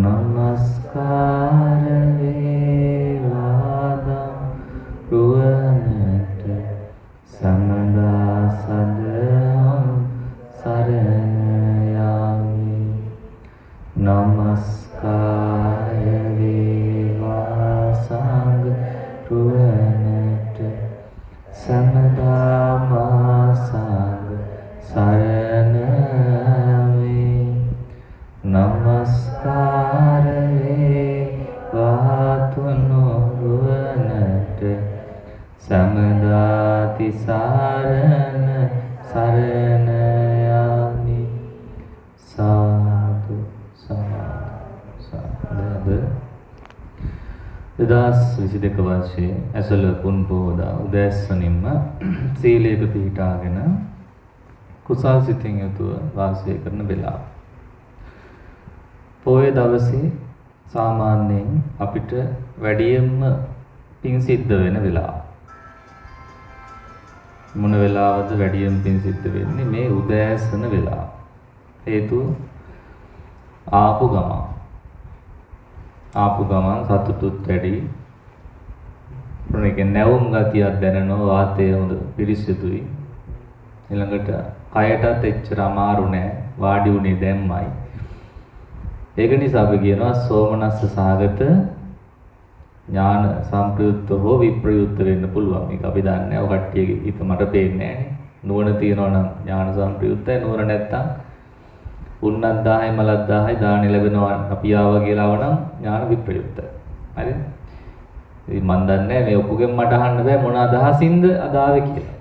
නමස්කාර වේවා රුවනට සමදා සදහම් සරණ යමි. නමස්කාර වේවා සංඝ රුවනට සමදා මා සංඝ සරණ යමි. නමස්කාර වේවා තුනුරුවනට සමදාති සරණ සරණ යමි. සාදු සාදු. 2022 වර්ෂයේ ඇසළ පුන් පොහොදා උදෑසනින්ම සීලයක පිහිටාගෙන කුසල් සිතින් යුතුව වාසය කරන වෙලාව. පොයේ දවසේ සාමාන්‍යයෙන් අපිට වැඩියෙන්ම පින් සිද්ධ වෙන වෙලාව. මොන වෙලාවද වැඩියෙන් පින් සිද්ධ වෙන්නේ? මේ උදෑසන වෙලාව. හේතුව ආපු ගමන් සතුටුත් වැඩි. ප්‍රණික නැවුම් ගතියක් දැනෙනවා. වාතය හොඳ පිරිසිදුයි. ඊළඟට කයටත් එච්චර අමාරු නෑ. වාඩි උනේ දැම්මයි. ඒක නිසා අපි කියනවා සෝමනස්ස සහගත ඥාන සම්ප්‍රයුක්ත හෝ විප්‍රයුක්ත වෙන්න පුළුවන්. මේක අපි දන්නේ නැහැ. ඔය කට්ටියගේ හිත මට පේන්නේ නැහැ. නුවණ තියනවා නම් ඥාන සම්ප්‍රයුක්තයි. නුවණ නැත්තම් උන්නත් 1000යි මලත් 1000යි දාන ලැබෙනවා අපි ආවා කියලා වනම් ඥාන විප්‍රයුක්තයි. හරිද? ඉතින් මන් දන්නේ මේ ඔක්කොගෙන් මට අහන්න බෑ මොන අදහසින්ද අදාවේ කියලා.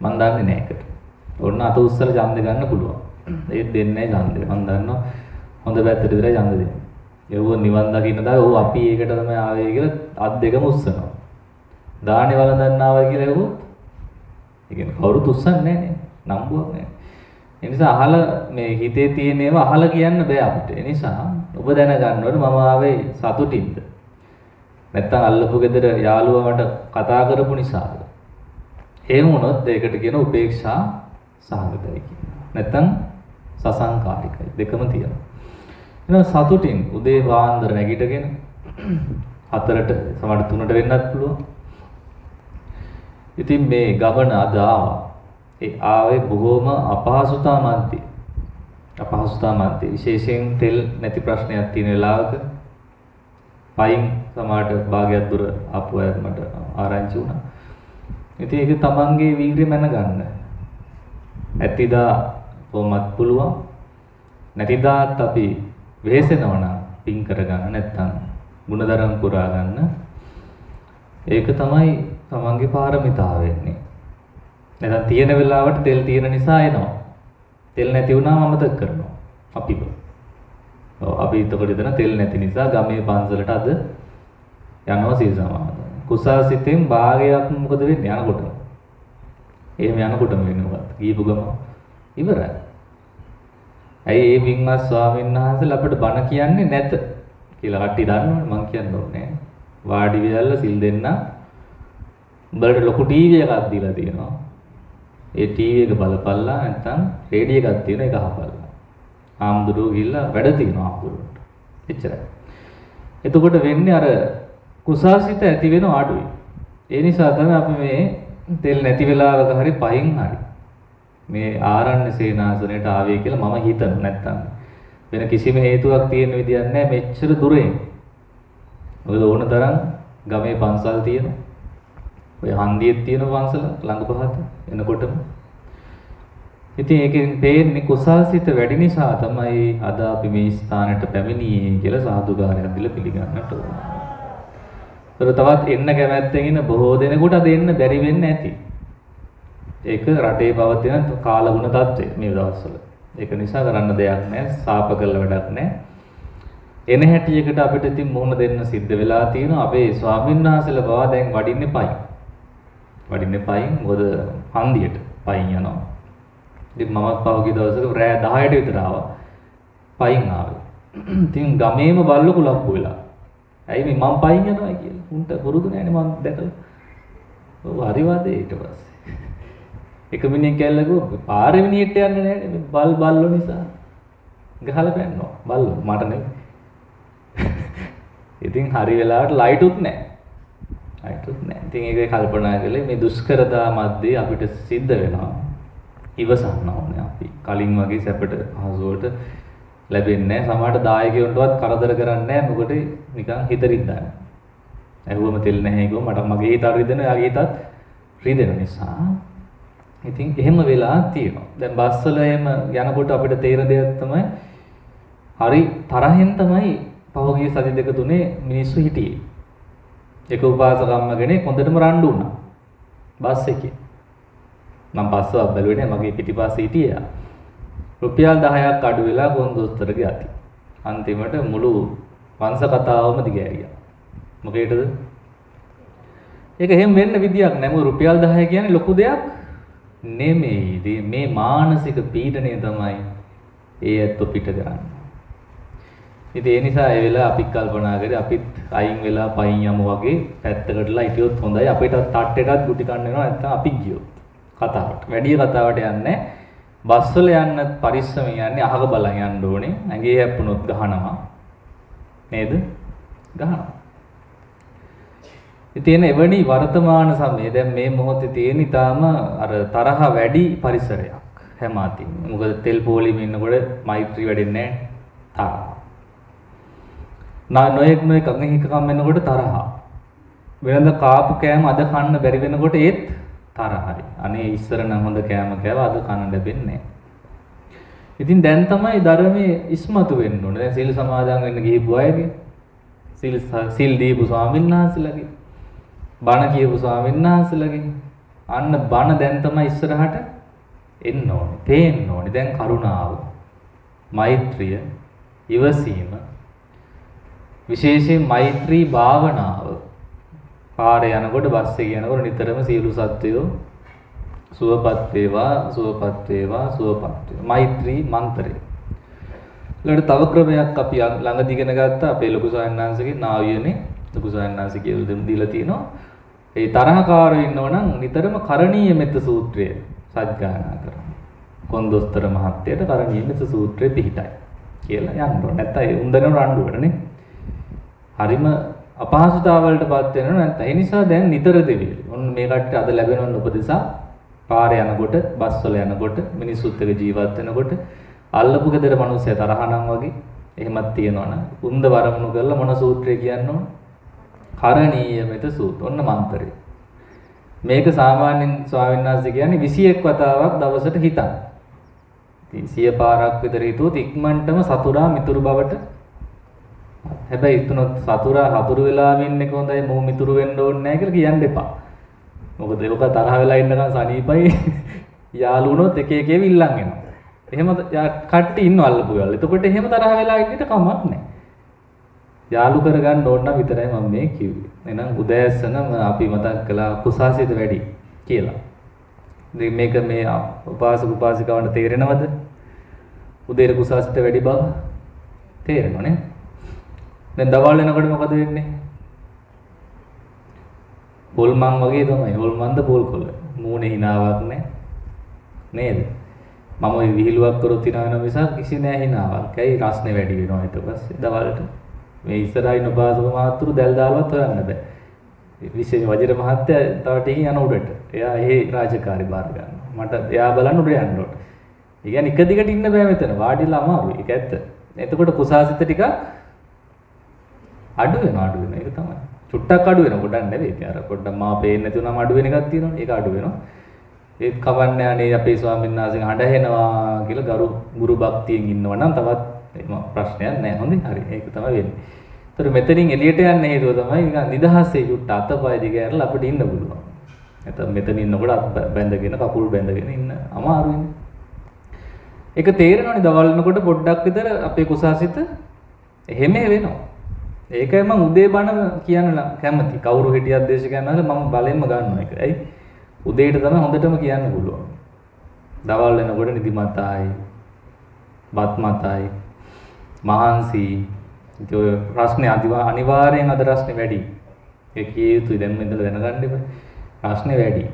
මන් දන්නේ නැහැ ඒකට. ඔන්න අත උස්සලා ඡන්ද ගන්න පුළුවන්. ඒක දෙන්නේ නැහැ ඡන්දේ. මන් දන්නවා හොඳ පැත්තට විතරයි ඡන්ද දෙන්නේ. ඒව නිවන් දකින්න දාලා ඔව් අපි ඒකට තමයි ආවේ කියලා අත් දෙකම උස්සනවා. දානේ වළඳන්න ආවා කියලා ඒවොත් ඒ කියන්නේ කවුරුත් උස්සන්නේ නැහැ නේ. නම්බුවක් නැහැ. ඒ නිසා අහලා මේ හිතේ තියෙන ඒවා අහලා කියන්න බෑ අපිට. ඒ නිසා ඔබ දැනගන්න ඕනේ මම ආවේ සතුටින්ද? නැත්තම් අල්ලපු ගෙදර යාළුවා මට කතා කරපු නිසාද? එහෙම වුණොත් ඒකට කියන උපේක්ෂා සහගතයි කියනවා. නැත්තම් සසංකාරිකයි. දෙකම තියෙනවා. එහෙනම් සතුටින් උදේ වාන්දර නැගිටගෙන 4ට සමහර 3ට වෙන්නත් පුළුවන්. ඉතින් මේ ගමන අද ආවා. ඒ ආවේ බොහොම අපහසුතා මැද්දේ විශේෂයෙන් තෙල් නැති ප්‍රශ්නයක් තියෙන වෙලාවක පයින් සමහරට භාගයක් දුර ආපු අය මට ආරංචි වුණා. ඉතින් ඒක තමන්ගේ වීරිය මැනගන්න. ඇතිදා කොහොමත් පුළුවන්. නැතිදාත් අපි වෙහෙසෙනවා නම් පින් කරගන්න නැත්නම් ಗುಣධර්ම පුරා ගන්න. ඒක තමයි තමන්ගේ පාරමිතාව වෙන්නේ. නැත්නම් තියෙන වෙලාවට තෙල් තියෙන නිසා එනවා. තෙල් නැති වුණාම අමතක කරනවා අපිව. ඔව් අපි එතකොට හිතන තෙල් නැති නිසා ගමේ පන්සලට අද යනවා සීල් සමාදන්. කුසල් සිතෙන් භාගයක් මොකද වෙන්නේ යනකොට? එහෙම යනකොටම වෙනවා. ගියපු ගම ඉවරයි. ඇයි මේ වින්වත් ස්වාමීන් වහන්සේලා අපිට බණ කියන්නේ නැත කියලා කට්ටිය දන්නවනේ මං කියන්න ඕනේ. වාඩි වෙලා සිල් දෙන්න උඹලට ලොකු ටීවී එකක් දීලා තියෙනවා. ඒ ටීවී එක බලපල්ලා නැත්නම් රේඩියෝ එකක් තියෙන එක අහපල්ලා. ආම්දුරු ගිහිල්ලා වැඩ තියෙනවා ආම්දුරුන්ට. එච්චරයි. එතකොට වෙන්නේ අර කුසාසිත ඇති වෙන අඩුයි. ඒ නිසා තමයි අපි මේ තෙල් නැති වෙලාවක හරි පහින් හරි මේ ආරණ්‍ය සේනාසනයට ආවේ කියලා මම හිතනවා. නැත්තම් වෙන කිසිම හේතුවක් තියෙන විදියක් නැහැ මෙච්චර දුරෙන්. මොකද ඕන තරම් ගමේ පන්සල් තියෙනවා. ඔය හන්දියේ තියෙන පන්සල ළඟ පහත එනකොටම. ඉතින් ඒකෙන් තේන්නේ කුසල්සිත වැඩි නිසා තමයි අද අපි මේ ස්ථානයට පැමිණියේ කියලා සාදුකාරයක් දීලා පිළිගන්නට ඕන. ඒතර තවත් එන්න කැමැත්තෙන් ඉන්න බොහෝ දෙනෙකුට අද එන්න බැරි වෙන්නේ නැති. ඒක රටේ පවතින කාලගුණ තත්ත්වය මේ දවස්වල. ඒක නිසා කරන්න දෙයක් නැහැ. සාප කරලා වැඩක් නැහැ. එන හැටියකට අපිට ඉතින් මුහුණ දෙන්න සිද්ධ වෙලා තියෙනවා. අපේ ස්වාමීන් වහන්සේලා බව දැන් වඩින්නේ පයින්. මොකද හන්දියට පයින් යනවා. ඉතින් මමත් පහුගිය දවසක රෑ 10ට විතර ආවා. පයින් ආවේ. ඉතින් ගමේම බල්ලෝ කුලප්පු වෙලා. ඇයි මේ මම පයින් යනවා කියලා. උන්ට පුරුදු නැහැනේ මම දැකලා. ඔව් හරි වාදේ ඊට පස්සේ. එක මිනිහෙක් කැල්ලකෝ පාරේ මිනිහෙට යන්නේ නැහැ බල්ලෝ නිසා. ගහලා පැන්නවා. බල්ලෝ මට නෙවෙයි. ඉතින් හරි වෙලාවට ලයිටුත් නැහැ. ලයිටුත් නැහැ. ඉතින් ඒක කල්පනා කළේ මේ දුෂ්කරතා මැද්දේ අපිට සිද්ධ වෙනවා. ඉවසන්න ඕනේ අපි. කලින් වගේ සැපට හසුවට ලැබෙන්නේ නැහැ. සමහරට දායකයන්ටවත් කරදර කරන්නේ නැහැ. මොකද නිකන් හිත රිද්දන්නේ. ඇහුවම තෙල් නැහැ කිව්ව මට මගේ හිත රිදෙන, යාගේ හිතත් රිදෙන නිසා. ඉතින් එහෙම වෙලා තියෙනවා. දැන් බස් වල එහෙම යනකොට අපිට තේරෙන දෙයක් තමයි හරි තරහෙන් තමයි පහුගිය සති දෙක තුනේ මිනිස්සු හිටියේ. එක උපාසකම්ම කෙනෙක් හොඳටම රණ්ඩු වුණා. බස් එකේ. මම බස්සව බැලුවේ නෑ මගේ පිටිපස්සේ හිටියා. රුපියල් 10ක් අඩු වෙලා කොන්දොස්තරගේ අති. අන්තිමට මුළු වංශ කතාවම දිගෑරියා. මොකේද? ඒක එහෙම වෙන්න විදියක් නෑ. මොකද රුපියල් 10 කියන්නේ ලොකු දෙයක් නෙමෙයි. මේ මානසික පීඩනය තමයි ඒ ඇත්ත පිට කරන්නේ. ඉතින් ඒ නිසා ඒ වෙලාව අපි කල්පනා කරේ අපිත් අයින් වෙලා පයින් යමු වගේ පැත්තකටලා හිටියොත් හොඳයි. අපිට තට්ටේටත් ගුටි කන්න වෙනවා නැත්නම් අපි ගියොත් කතාවට. වැඩි කතාවට යන්නේ බස් වල යන්න පරිස්සමෙන් යන්නේ අහක බලන් යන්න ඕනේ. ඇඟේ හැප්පුණොත් ගහනවා. නේද? ගහනවා. ඉතින් එවැනි වර්තමාන සමයේ දැන් මේ මොහොතේ තියෙන ඊටාම අර තරහ වැඩි පරිසරයක් හැම අතින්. මොකද තෙල් පොලිමේ ඉන්නකොට මෛත්‍රී වැඩෙන්නේ නැහැ. තරහ. නොයෙක් අංගහිකකම් වෙනකොට තරහ. වෙනද කාපු කෑම අද කන්න බැරි වෙනකොට ඒත් තරහයි. අනේ ඉස්සර නම් හොඳ කෑම කෑවා අද කන්න ලැබෙන්නේ නැහැ. ඉතින් දැන් තමයි ධර්මයේ ඉස්මතු වෙන්න ඕනේ. දැන් සීල සමාදන් වෙන්න ගිහිපු අයගේ සීල් දීපු ස්වාමීන් වහන්සේලාගේ බණ කියපු ස්වාමීන් වහන්සේලාගේ අන්න බණ දැන් තමයි ඉස්සරහට එන්න ඕනේ. තේන්න ඕනේ. දැන් කරුණාව, මෛත්‍රිය, ඉවසීම විශේෂයෙන් මෛත්‍රී භාවනාව පාරේ යනකොට බස් එකේ යනකොට නිතරම සියලු සත්වයෝ සුවපත් වේවා සුවපත් වේවා සුවපත් වේවා මෛත්‍රී මන්ත්‍රය. ඊළඟට තව ක්‍රමයක් අපි ළඟදී ඉගෙන ගත්තා අපේ ලොකු සයන්නාංශගේ නාවියනේ ලොකු සයන්නාංශ කියලා දෙමු දීලා තිනවා. ඒ තරහකාරයෝ ඉන්නවනම් නිතරම කරණීය මෙත්ත සූත්‍රය සජ්ජායනා කරනවා. කොන්දොස්තර මහත්තයට කරණීය මෙත්ත සූත්‍රය පිහිටයි කියලා යන්න ඕනේ. නැත්නම් ඒ උන්දනව රණ්ඩු වෙනනේ. හරිම අපහසුතාවලටපත් වෙනවා නැත්නම් ඒ නිසා දැන් නිතර දෙවිලි. ඔන්න මේ කට්ටිය අද ලැබෙන උපදෙසා පාරේ යනකොට, බස් වල යනකොට, මිනිස්සුත් එක්ක ජීවත් වෙනකොට අල්ලපු ගෙදර මිනිස්සු තරහනම් වගේ එහෙමත් තියෙනවනම් උන්ද වරමුණු කරලා මොන සූත්‍රය කියන්න ඕන? කරණීය මෙත සූත්‍ර. ඔන්න මන්ත්‍රය. මේක සාමාන්‍යයෙන් ස්වාමීන් වහන්සේ කියන්නේ 21 වතාවක් දවසට හිතන්න. ඉතින් 100 පාරක් විතර හිතුවොත් ඉක්මනටම සතුරා මිතුරු බවට හැබැයි ඉතුනොත් සතුරා හතුරු වෙලාම ඉන්න එක හොඳයි මොහු මිතුරු වෙන්න ඕනේ නැහැ කියලා කියන්න එපා. මොකද ඒක තරහ වෙලා ඉන්නකන් සනීපයි යාළුවනොත් එක එක ඒවා ඉල්ලන් එනවා. එහෙම කට්ටි ඉන්නව අල්ලපු ගාලා. එතකොට එහෙම තරහ වෙලා ඉන්නට කමක් නැහැ. යාළු කරගන්න ඕන නම් විතරයි මම මේ කිව්වේ. එහෙනම් උදෑසනම අපි මතක් කළා කුසාසිත වැඩි කියලා. ඉතින් මේක මේ උපාසක උපාසිකාවන්ට තේරෙනවද? උදේට කුසාසිත වැඩි බව තේරෙනවනේ. දැන් දවල් වෙනකොට මොකද වෙන්නේ? පොල්මන් වගේ තමයි. හොල්මන්ද පොල්කොළ. මූණේ හිනාවක් නැහැ. නේද? මම ওই විහිළුවක් කරොත් hina වෙන මිසක් කිසි නෑ හිනාවක්. ඇයි රස්නේ වැඩි වෙනවා ඊට පස්සේ දවල්ට. මේ ඉස්සරහින් උපාසක මහතුරු දැල් දාලවත් හොයන්න බෑ. විශේෂ වජිර මහත්තයා තව ටිකකින් යන උඩට. එයා ඒ රාජකාරි බාර ගන්නවා. මට එයා බලන්න උඩ යන්න ඕන. ඒ කියන්නේ එක දිගට ඉන්න බෑ මෙතන. වාඩිලා අමාරුයි. ඒක ඇත්ත. එතකොට කුසාසිත ටිකක් අඩු වෙනවා ඒක තමයි. චුට්ටක් අඩු වෙනවා ගොඩක් නෙවෙයි. ඉතින් අර පොඩ්ඩක් මා පේන්නේ නැති වුණාම අඩු වෙන එකක් තියෙනවනේ. ඒක අඩු වෙනවා. ඒත් කවන්නේ අනේ අපේ ස්වාමීන් වහන්සේ හඬ ඇහෙනවා කියලා ගුරු භක්තියෙන් ඉන්නවා නම් තවත් එහෙම ප්‍රශ්නයක් නැහැ. හොඳයි. හරි. ඒක තමයි වෙන්නේ. ඒතර මෙතනින් එළියට යන්න හේතුව තමයි නිකන් නිදහසේ චුට්ට අතපය දිගහැරලා අපිට ඉන්න පුළුවන්. නැත්නම් මෙතන ඉන්නකොට අත් බැඳගෙන කකුල් බැඳගෙන ඉන්න අමාරුයිනේ. ඒක තේරෙනවනේ දවල් වෙනකොට පොඩ්ඩක් විතර අපේ කුසාසිත එහෙම වෙනවා. ඒකයි මම උදේ බණ කියන්න කැමති. කවුරු හිටියත් දේශකයන් වහන්සේ මම බලෙන්ම ගන්නවා ඒක. ඇයි? උදේට තමයි හොඳටම කියන්න පුළුවන්. දවල් වෙනකොට නිදිමතයි, බත් මතයි, මහන්සි. ඒ ප්‍රශ්නේ අනිවාර්යෙන් අද ප්‍රශ්නේ වැඩි. ඒ කිය යුතුයි දැන් මෙතන දැනගන්න එපා. ප්‍රශ්නේ වැඩි.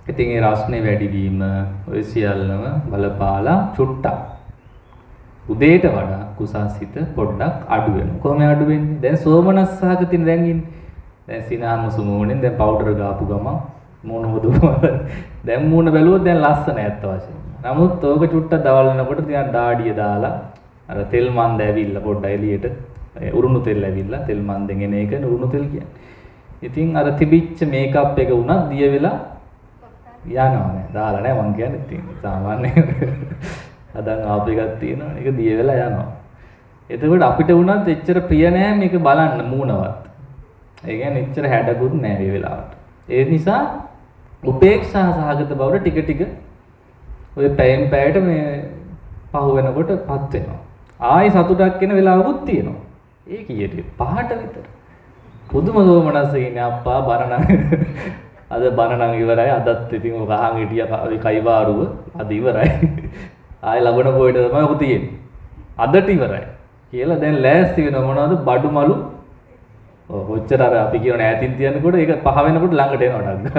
ඉතින් ඒ ප්‍රශ්නේ වැඩි වීම ඔය සියල්ලම බලපාලා චුට්ටක් උදේට වඩා කුසාසිත පොඩ්ඩක් අඩු වෙනවා. කොහොම අඩු වෙන්නේ? දැන් සෝමනස්සහගතින් දැන් ඉන්නේ. දැන් සිනාමුසු මූණෙන් දැන් පවුඩර් ගාපු ගමන් මූණ හොදුවා. දැන් මූණ බැලුවොත් දැන් ලස්සන ඇත්ත වශයෙන්. නමුත් ඕක චුට්ටක් දවල් වෙනකොට ටිකක් දාඩිය දාලා අර තෙල් මන්ද ඇවිල්ලා පොඩ්ඩක් එළියට උරුණු තෙල් ඇවිල්ලා තෙල් මන්දෙන් එන එක උරුණු තෙල් කියන්නේ. ඉතින් අර තිබිච්ච මේකප් එක උනත් දිය වෙලා යනවා නේ. දාලා නෑ මං කියන්නේ ඉතින් සාමාන්‍ය අදන් ආප් එකක් තියෙනවා. ඒක දිය වෙලා යනවා. එතකොට අපිට උනත් එච්චර ප්‍රිය නෑ මේක බලන්න මූණවත්. ඒ කියන්නේ එච්චර හැඩකුත් නෑ මේ වෙලාවට. ඒ නිසා උපේක්ෂා සහගත බවට ටික ටික ඔය පැයෙන් පැයට මේ පහු වෙනකොටපත් වෙනවා. ආයි සතුටක් එන වෙලාවකුත් තියෙනවා. ඒ කීයට පහට විතර. පුදුම සෝමනස්සකින් අප්පා බරණන් අද බරණන් ඉවරයි. අදත් ඉතින් ඔක අහන් හිටියා කයිවාරුව අද ඉවරයි. ආයි ලබන පොයට තමයි ඔක තියෙන්නේ. අදට ඉවරයි කියලා දැන් ලෑස්ති වෙනව මොනවද බඩුමලු ඔච්චර අර අපි කියන ඈතින් තියනකොට ඒක පහ වෙනකොට ළඟට එනවා ඩක්.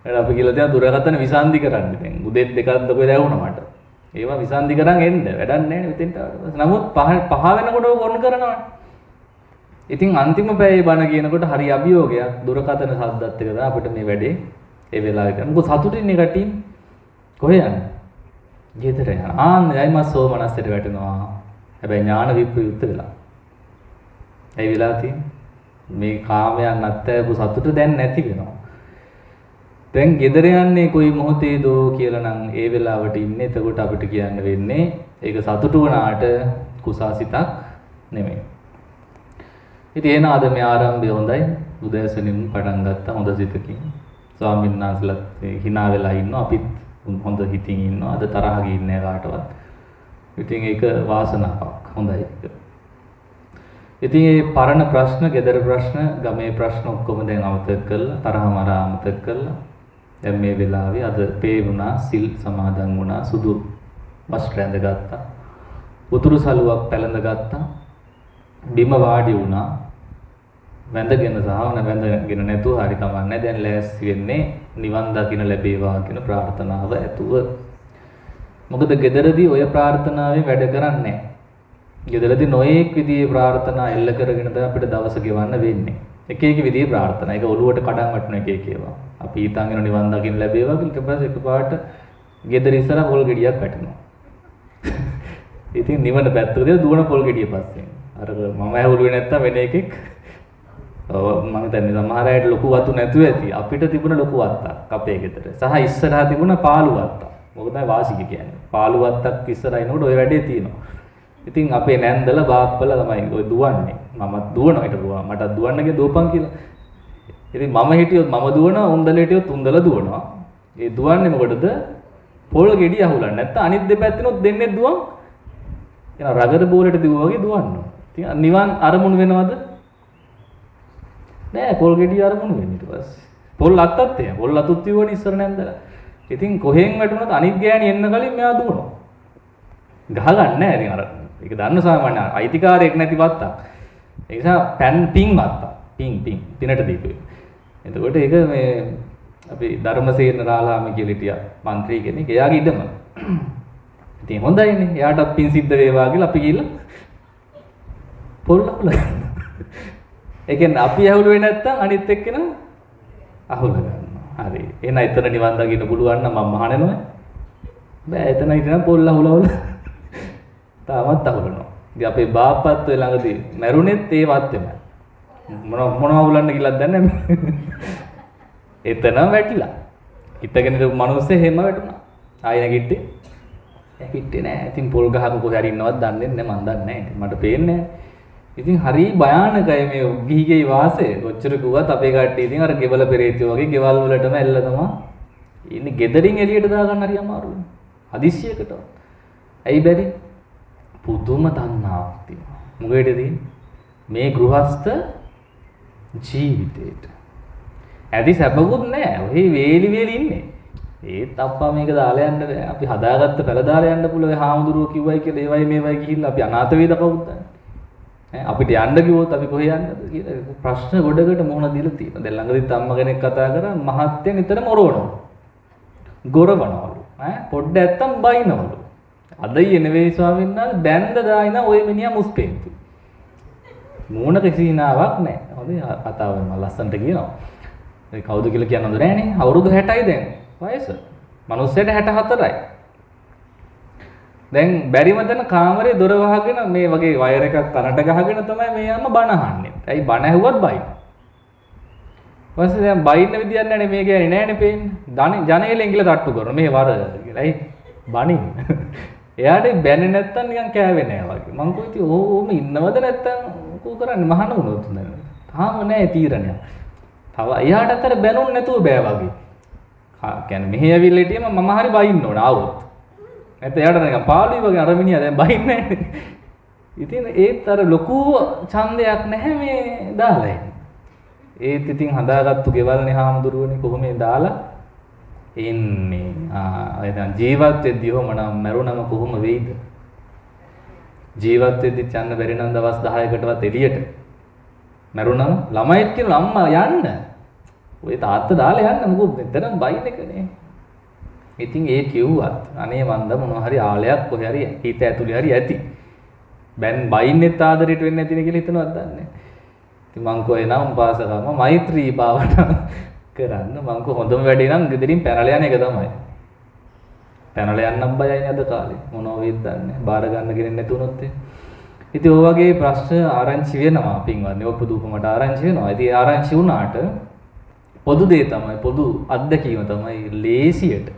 එහෙනම් අපි කියලා තියන දුරකථන විසන්දි කරන්න දැන් උදේත් දෙකක් දකෝ දැවුණා මට. ඒවා විසන්දි කරන් එන්න වැඩක් නැහැ නේ මෙතෙන්ට ආවට. නමුත් පහ වෙනකොට ඕක ඔන් කරනවා. ඉතින් අන්තිම පැයේ බණ කියනකොට හරි අභියෝගයක් දුරකථන සද්දත් එක තමයි අපිට මේ වැඩේ ඒ වෙලාවේ කරන්න. මොකද සතුටින් එකටින් කොහේ යන්නේ? ගෙදර යන. ආන්නයි මම සෝමනස්සට වැටෙනවා. හැබැයි ඥාන විප්‍රයුක්ත වෙලා. ඒ වෙලාව තියෙන්නේ මේ කාමයන් අත්හැරපු සතුට දැන් නැති වෙනවා. දැන් ගෙදර යන්නේ කොයි මොහොතේදෝ කියලා නම් ඒ වෙලාවට ඉන්නේ. එතකොට අපිට කියන්න වෙන්නේ ඒක සතුටු වුණාට කුසාසිතක් නෙමෙයි. ඉතින් එන අද මේ ආරම්භය හොඳයි. උදෑසනින් පටන් ගත්තා හොඳ සිතකින්. ස්වාමීන් වහන්සේලාත් hina වෙලා ඉන්නවා. අපිත් හොඳ හිතින් ඉන්නවා. අද තරහ ගින්නේ කාටවත්. ඉතින් ඒක වාසනාවක්. හොඳයි. ඉතින් මේ පරණ ප්‍රශ්න, ගෙදර ප්‍රශ්න, ගමේ ප්‍රශ්න ඔක්කොම දැන් අමතක කරලා, තරහ මරා අමතක කරලා දැන් මේ වෙලාවේ අද පේ වුණා, සිල් සමාදන් වුණා, සුදු වස්ත්‍ර ඇඳගත්තා. උතුරු සලුවක් පැලඳ ගත්තා. බිම වාඩි වුණා. වැඳගෙන වැඳගෙන නැතුව හරි කමන්නේ. දැන් ලෑස්ති වෙන්නේ නිවන් දකින්න ලැබේවා කියන ප්‍රාර්ථනාව ඇතුව. මොකද ගෙදරදී ඔය ප්‍රාර්ථනාවේ වැඩ කරන්නේ නැහැ. ගෙදරදී නොයේක් විදිහේ ප්‍රාර්ථනා එල්ල කරගෙන තමයි අපිට දවස ගෙවන්න වෙන්නේ. එක එක විදිහේ ප්‍රාර්ථනා. ඒක ඔළුවට කඩන් වටන එක ඒවා. අපි හිතන්නේ නිවන් දකින්න ලැබේවා කියලා ඊට පස්සේ එකපාරට ගෙදර ඉස්සර පොල් ගෙඩියක් වැටෙනවා. ඉතින් නිවන පැත්තකදී දුවන පොල් ගෙඩිය පස්සේ. අර මම ඇහුළුවේ නැත්තම් වෙන එකෙක් මම හිතන්නේ සමහර අයට ලොකු වතු නැතුව ඇති. අපිට තිබුණ ලොකු වත්තක් අපේ ගෙදර. සහ ඉස්සරහා තිබුණ පාළු වත්තක්. මොකද වාසික කියන්නේ. පාළු වත්තක් ඉස්සරහා එනකොට ওই වැඩේ තියෙනවා. ඉතින් අපේ නැන්දලා බාප්පලා තමයි ඔය දුවන්නේ. මමත් දුවනවා ඊට දුවා. මටත් දුවන්න ගිය දුවපන් කියලා. ඉතින් මම හිටියොත් මම දුවනවා, උන්දල හිටියොත් උන්දල දුවනවා. ඒ දුවන්නේ මොකටද? පොල් ගෙඩිය අහුලන්නේ. නැත්තම් අනිත් දෙපැත්තෙනොත් දෙන්නේ දුවන්. එන රගර බෝලෙට දිවුවා වගේ දුවනවා. ඉතින් නිවන් අරමුණු වෙනවද? නෑ පොල් ගෙඩිය අරමුණු වෙන්නේ ඊට පස්සේ. පොල් අත්තත් එහෙම. පොල් අතුත් තියවනේ ඉස්සර නැන්දලා. ඉතින් කොහෙන් වැටුණත් අනිත් ගෑණි එන්න කලින් මෙයා දුවනවා. ගහගන්නේ නෑ ඉතින් අර ඒක දන්න සාමාන්‍ය අයිතිකාරයෙක් නැති වත්තක්. ඒ නිසා පැන් පිං වත්තක්. පිං පිනට දීපේ. එතකොට ඒක මේ අපි ධර්මසේන රාලාම කියලා හිටියා മന്ത്രി කෙනෙක්. එයාගේ ඉඩම. ඉතින් හොඳයිනේ. එයාට පිං සිද්ධ වේවා කියලා අපි ගිහලා පොල් අහුල ගන්නවා. ඒ කියන්නේ අපි අහුලුවේ නැත්තම් අනිත් එක්කෙනා අහුල ගන්නවා. හරි. එහෙනම් එතන නිවන් දකින්න පුළුවන් නම් මම මහානෙනවා. බෑ එතන හිටියනම් පොල් අහුලවල තාමත් අහුලනවා. ඉතින් අපේ බාප්පත් ඔය ළඟදී මැරුණෙත් ඒ වත්තේම. මොනවා අහුලන්න කියලාද දන්නේ නැහැ. එතනම වැටිලා. හිටගෙන ඉඳපු මිනිස්සේ හැම වැටුණා. ආයෙ නැගිට්ටේ නෑ. ඉතින් පොල් ගහක කොහේ හරි ඉන්නවද දන්නේ නැහැ මන් දන්නේ නැහැ. මට පේන්නේ නැහැ. ඉතින් හරි භයානකයි මේ ගිහිගේ වාසය. කොච්චර කිව්වත් අපේ කට්ටිය ඉතින් අර ගෙවල පෙරේතයෝ වගේ ගෙවල් වලටම ඇල්ල තමයි ඉන්නේ. ගෙදරින් එළියට දාගන්න හරි අමාරුයි. හදිස්සියකට. ඇයි බැරි? පුදුම තණ්හාවක් තියෙනවා. මොකේදද මේ ගෘහස්ත ජීවිතේට. ඇදි සැපකුත් නැහැ. ඔහි වේලි ඉන්නේ. ඒත් අප්පා මේක දාලා යන්න බෑ. අපි හදාගත්ත පළ දාලා යන්න පුළුවන්. හාමුදුරුවෝ කිව්වයි කියලා ඒවයි මේවයි ගිහිල්ලා අපි අනාථ වේද කවුද? අපිට යන්න කිව්වොත් අපි කොහේ යන්නද කියලා ප්‍රශ්න ගොඩකට මොන දීලා තියෙනවා. දැන් ළඟදිත් අම්මා කෙනෙක් කතා කරා මහත්ය නිතරම ඔරවනවා. ගොරවනවලු. පොඩ්ඩ ඇත්තම් බයිනවලු. අදයි නෙවෙයි ස්වාමීන් වහන්සේ දැන්ද දායින ওই මිනිහා මුස්පේන්තු. මූණක සීනාවක් නැහැ. හොඳයි කතාව මම ලස්සනට කියනවා. ඒ කවුද කියලා කියන්න හොඳ නෑනේ. අවුරුදු 60යි දැන් වයස. මිනිස්සෙට 64යි. දැන් බැරිම තැන කාමරේ දොර වහගෙන මේ වගේ වයර් එකක් කරට ගහගෙන තමයි මේ අම්ම බණ අහන්නේ. ඇයි බණ ඇහුවත් බයින. ඊපස්සේ දැන් බයින්න විදියක් නැහැ මේ කියන්නේ නෑනේ පේන්නේ. ජනේලෙන් ගිහලා තට්ටු කරන මේ වර කියලා. ඇයි බණින්. එයාට බැන්නේ නැත්තම් නිකන් කෑවේ නෑ වගේ. මං කොයි ඉතින් ඕම ඉන්නවද නැත්තම් කෝ කරන්නේ මහාන වුණොත් නේද? තාම නෑ තීරණයක්. තව එයාට අතර බැනුන් නැතුව බෑ වගේ. කියන්නේ මෙහෙ ඇවිල්ලා හිටියම මම හරි බයින්න ඕන ආවොත්. නැත්නම් එයාට නිකන් පාළුයි වගේ අර මිනිහා දැන් බයින්නේ නැහැ. ඉතින් ඒත් අර ලොකු ඡන්දයක් නැහැ මේ දාලා ඉන්නේ. ඒත් ඉතින් හදාගත්තු ගෙවල්නේ හාමුදුරුවනේ කොහොමද දාලා ඉන්නේ. දැන් ජීවත් වෙද්දී ඔහම නම් මරුණම කොහොම වෙයිද? ජීවත් වෙද්දී යන්න බැරි නම් දවස් 10කටවත් එළියට. මරුණම ළමයිත් කියන අම්මා යන්න. ඔය තාත්තා දාලා යන්න මොකද මෙතන බයින් එකනේ. ඉතින් ඒ කිව්වත් අනේ මන්ද මොනවා හරි ආලයක් කොහේ හරි හිත ඇතුලේ හරි ඇති. බැන් බයින්නෙත් ආදරයට වෙන්නේ නැතිනේ කියලා හිතනවත් දන්නේ. ඉතින් මං කෝ එනම් උපාසකම මෛත්‍රී භාවනා කරන්න මං කෝ හොඳම වැඩේ නම් ගෙදරින් පැනලා යන එක තමයි. පැනලා යන්නම් බයයි අද කාලේ. මොනව වෙයිද දන්නේ. බාර ගන්න කෙනෙක් නැති වුණොත් ඉතින් ඔය වගේ ප්‍රශ්න ආරංචි වෙනවා පින්වත්නි. ඔය පොදු උපමට ආරංචි වෙනවා. ඉතින් ආරංචි වුණාට පොදු දේ තමයි පොදු අත්දැකීම තමයි ලේසියට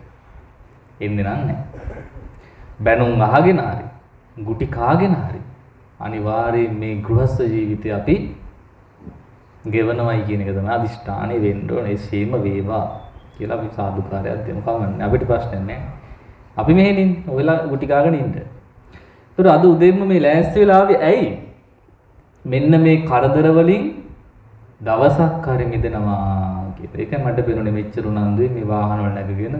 එන්නේ නැහැ. බැනුම් අහගෙන හරි ගුටි කාගෙන හරි අනිවාර්යයෙන් මේ ගෘහස්ත ජීවිතය අපි ගෙවනවයි කියන එක තමයි අදිෂ්ඨානෙ වෙන්න ඕනේ. සීම වේවා කියලා අපි සාදුකාරයක් දෙමු. කමන්නේ අපිට ප්‍රශ්නයක් නැහැ. අපි මෙහෙන් ඉන්නේ. ඔයලා ගුටි කාගෙන ඉන්න. ඒතර අද උදේම මේ ලෑස්ති වෙලා ආවේ ඇයි? මෙන්න මේ කරදර වලින් දවසක් හරි මිදෙනවා කියලා. ඒක මට පේනුනේ මෙච්චර උනන්දුයි මේ වාහන වල නැගගෙන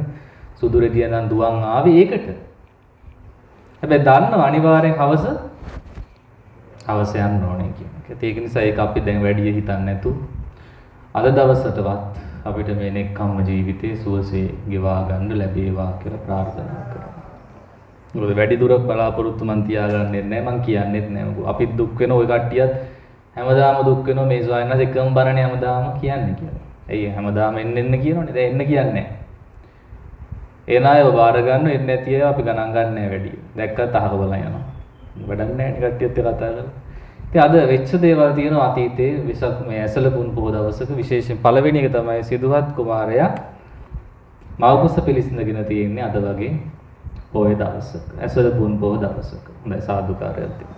සුදු රෙදිය නම් දුවන් ආවේ ඒකට. හැබැයි දන්නව අනිවාර්යෙන් හවස යන්න ඕනේ කියන එක. ඒක නිසා ඒක අපි දැන් වැඩි හිතන්නේ නැතු අද දවසටවත් අපිට මේ නෙක්ඛම්ම ජීවිතේ සුවසේ ගෙවා ගන්න ලැබේවා කියලා ප්‍රාර්ථනා කරනවා. මොකද වැඩි දුරක් බලාපොරොත්තු මන් තියාගන්නේ නැහැ. මං කියන්නේත් නැහැ. අපි දුක් වෙන ওই කට්ටියත් හැමදාම දුක් වෙනවා මේ ස්වාමීන් වහන්සේ එකම බරනේ හැමදාම කියන්නේ කියලා. ඇයි හැමදාම එන්න කියනවනේ. දැන් එන්න කියන්නේ නැහැ. එන අයව බාර ගන්න එන්නේ නැති අය අපි ගණන් ගන්න නැහැ වැඩි. දැක්කත් අහක බලන් යනවා. වැඩක් නැහැ නේ කට්ටියත් එක්ක කතා කරලා. ඉතින් අද වෙච්ච දේවල් තියෙනවා අතීතයේ විසක් මේ ඇසලපුන් පොහොය දවසක විශේෂයෙන් පළවෙනි එක තමයි සිදුහත් කුමාරයා මවකුස පිළිසිඳගෙන තියෙන්නේ අද වගේ පොහොය දවසක. ඇසලපුන් පොහොය දවසක. හොඳයි සාදුකාරයක් දෙන්න.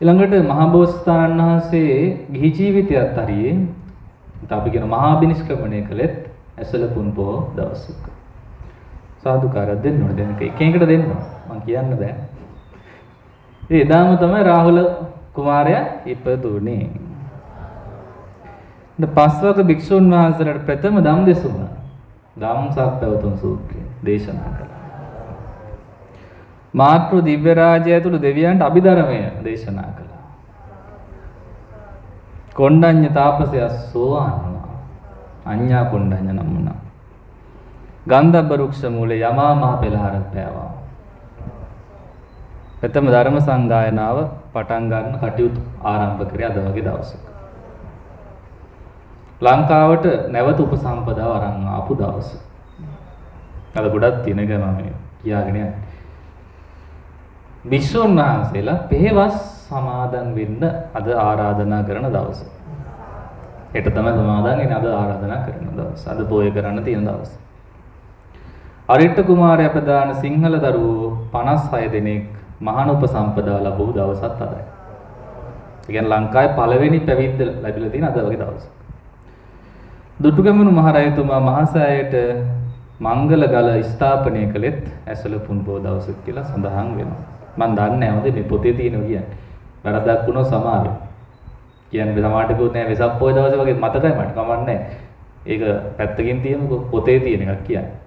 ඊළඟට මහා බෝසතාණන් වහන්සේ ගිහි ජීවිතයත් හරියේ අපි කියන මහා බිනිෂ්ක්‍රමණය කළෙත් ඇසලපුන් පොහොය දවසක. සාදුකාරයක් දෙන්න ඕනේ. දැන් එක එකට දෙන්න මම කියන්න බෑ. එදාම තමයි රාහුල කුමාරයා ඉපදුනේ. පස්වක භික්ෂුන් වහන්සේලාට ප්‍රථම ධම් දෙසුම ධම්සක්පවතුන් සූත්‍රය දේශනා කළා. මාතෘ දිව්‍ය රාජ්‍යය ඇතුළු දෙවියන්ට අභිධර්මය දේශනා කළා. කොණ්ඩඤ්ඤ තාපසයා සෝවාන් වුණා. අඤ්ඤා කොණ්ඩඤ්ඤ නම් වුණා. ගන්ධබ්බ වෘක්ෂ මූලේ යමා මහ පෙළහර පෑවා. ප්‍රථම ධර්ම සංගායනාව පටන් ගන්න කටයුතු ආරම්භ කරේ අද වගේ දවසක. ලංකාවට නැවත උපසම්පදාව අරන් ආපු දවස. අද ගොඩක් තියෙන එක මම කියාගෙන යන්නේ. භික්ෂුන් වහන්සේලා පෙහෙවස් සමාදන් වෙන්න අද ආරාධනා කරන දවස. හෙට තමයි සමාදන් වෙන්නේ අද ආරාධනා කරන දවස. අද පොය කරන්න තියෙන දවස. අරිට්ඨ කුමාරයා ප්‍රදාන සිංහල දරුවෝ 56 දෙනෙක් මහාන උපසම්පදාව ලැබුව දවසත් අදයි. ඒ කියන්නේ ලංකාවේ පළවෙනි පැවිද්ද ලැබිලා තියෙන අද වගේ දවසක්. දුටුගැමුණු මහරජතුමා මහසෑයට මංගල ගල ස්ථාපනය කළෙත් ඇසලපුන් පොහොය දවසක් කියලා සඳහන් වෙනවා. මම දන්නේ නැහැ මොකද මේ පොතේ තියෙනවා කියන්නේ. වැරද්දක් වුණොත් සමාවෙන්න. කියන්නේ සමාහට කිව්වොත් නෑ වෙසක් පොහොය දවසේ වගේ මතකයි මට කමන්නේ. ඒක පැත්තකින් තියෙනකො පොතේ තියෙන එකක් කියන්නේ.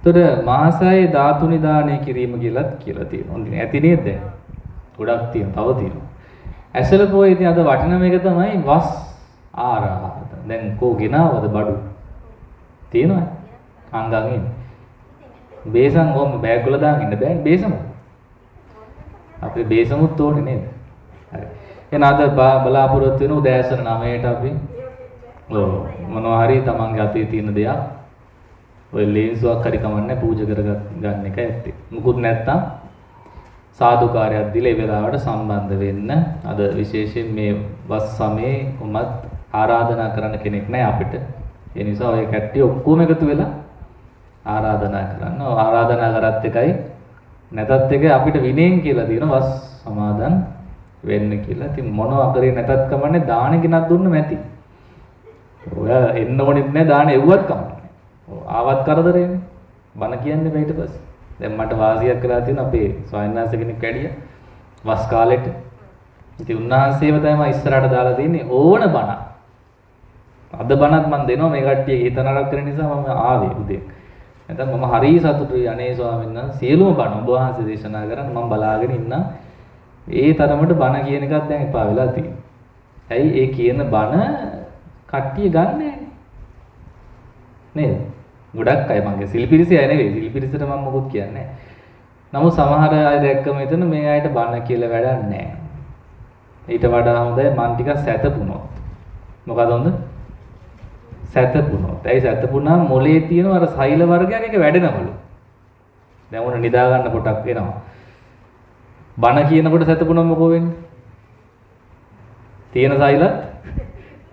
තොර මාසයේ ධාතු නිදානය කිරීම කියලාත් කියලා තියෙනවා. ඇති නේද දැන්? ගොඩක් තියෙනවා. තව තියෙනවා. ඇසල පොයේ ඉතින් අද වටිනම එක තමයි වස් ආරාධන. දැන් කෝ ගෙනාවද බඩු? තියෙනවද? අංගන් ඉන්නේ. බේසම් ඕම බෑග් වල දාගෙන ඉන්න බෑනේ බේසම. අපේ බේසමුත් ඕනේ නේද? හරි. එහෙනම් අද බලාපොරොත්තු වෙන උදෑසන 9ට අපි මොනවා හරි තමන්ගේ අතේ තියෙන දෙයක් ඔය ලේන්සුවක් හරි කමන්නේ පූජා කරගන්න එක ඇත්තේ. මුකුත් නැත්තම් සාදුකාරයක් දීලා ඒ වෙලාවට සම්බන්ධ වෙන්න. අද විශේෂයෙන් මේ වස් සමයේ උමත් ආරාධනා කරන්න කෙනෙක් නැහැ අපිට. ඒ නිසා ඔය කට්ටිය ඔක්කොම එකතු වෙලා ආරාධනා කරන්න. ආරාධනා කරත් එකයි නැතත් එකයි අපිට විනයෙන් කියලා තියෙන වස් සමාදන් වෙන්න කියලා. ඉතින් මොනවා කරේ නැතත් කමන්නේ දාන ගෙනත් දුන්න මැති. ඔය එන්න ඕනෙත් නැහැ දාන එව්වත් කමන්නේ. ආවත් කරදරේනේ. බණ කියන්නේ ඊට පස්සේ. දැන් මට වාසියක් කරලා තියෙන අපේ ස්වාමීන් වහන්සේ කෙනෙක් වැඩිය වස් කාලෙට. ඉතින් උන්වහන්සේව තමයි ඉස්සරහට දාලා තින්නේ ඕන බණ. අද බණත් මම දෙනවා මේ කට්ටියගේ හිත නරක කරන නිසා මම ආවේ උදේ. නැත්නම් මම හරිය සතුටුයි අනේ ස්වාමීන් වහන්සේ සියලුම බණ ඔබ වහන්සේ දේශනා කරන්න මම බලාගෙන ඉන්නා. ඒ තරමට බණ කියන එකක් දැන් එපා වෙලා තියෙනවා. ඇයි ඒ කියන බණ කට්ටිය ගන්නෑ නේද? ගොඩක් අය මගේ සිල්පිරිසය නෙවෙයි සිල්පිරිසට මම මොකුත් කියන්නේ නැහැ. නමුත් සමහර අය දැක්කම හිතන මේ අයට බණ කියලා වැඩක් නැහැ. ඊට වඩා හොඳයි මන් ටිකක් සැතපුණොත්. මොකද හොඳ? සැතපුණොත්. ඇයි සැතපුණාම මොලේ තියෙන අර සෛල වර්ගයක් එක වැඩෙනවලු. දැන් උන නිදා ගන්න කොටක් වෙනවා. බණ කියනකොට සැතපුණොත් මොකෝ වෙන්නේ? තියෙන සෛලත්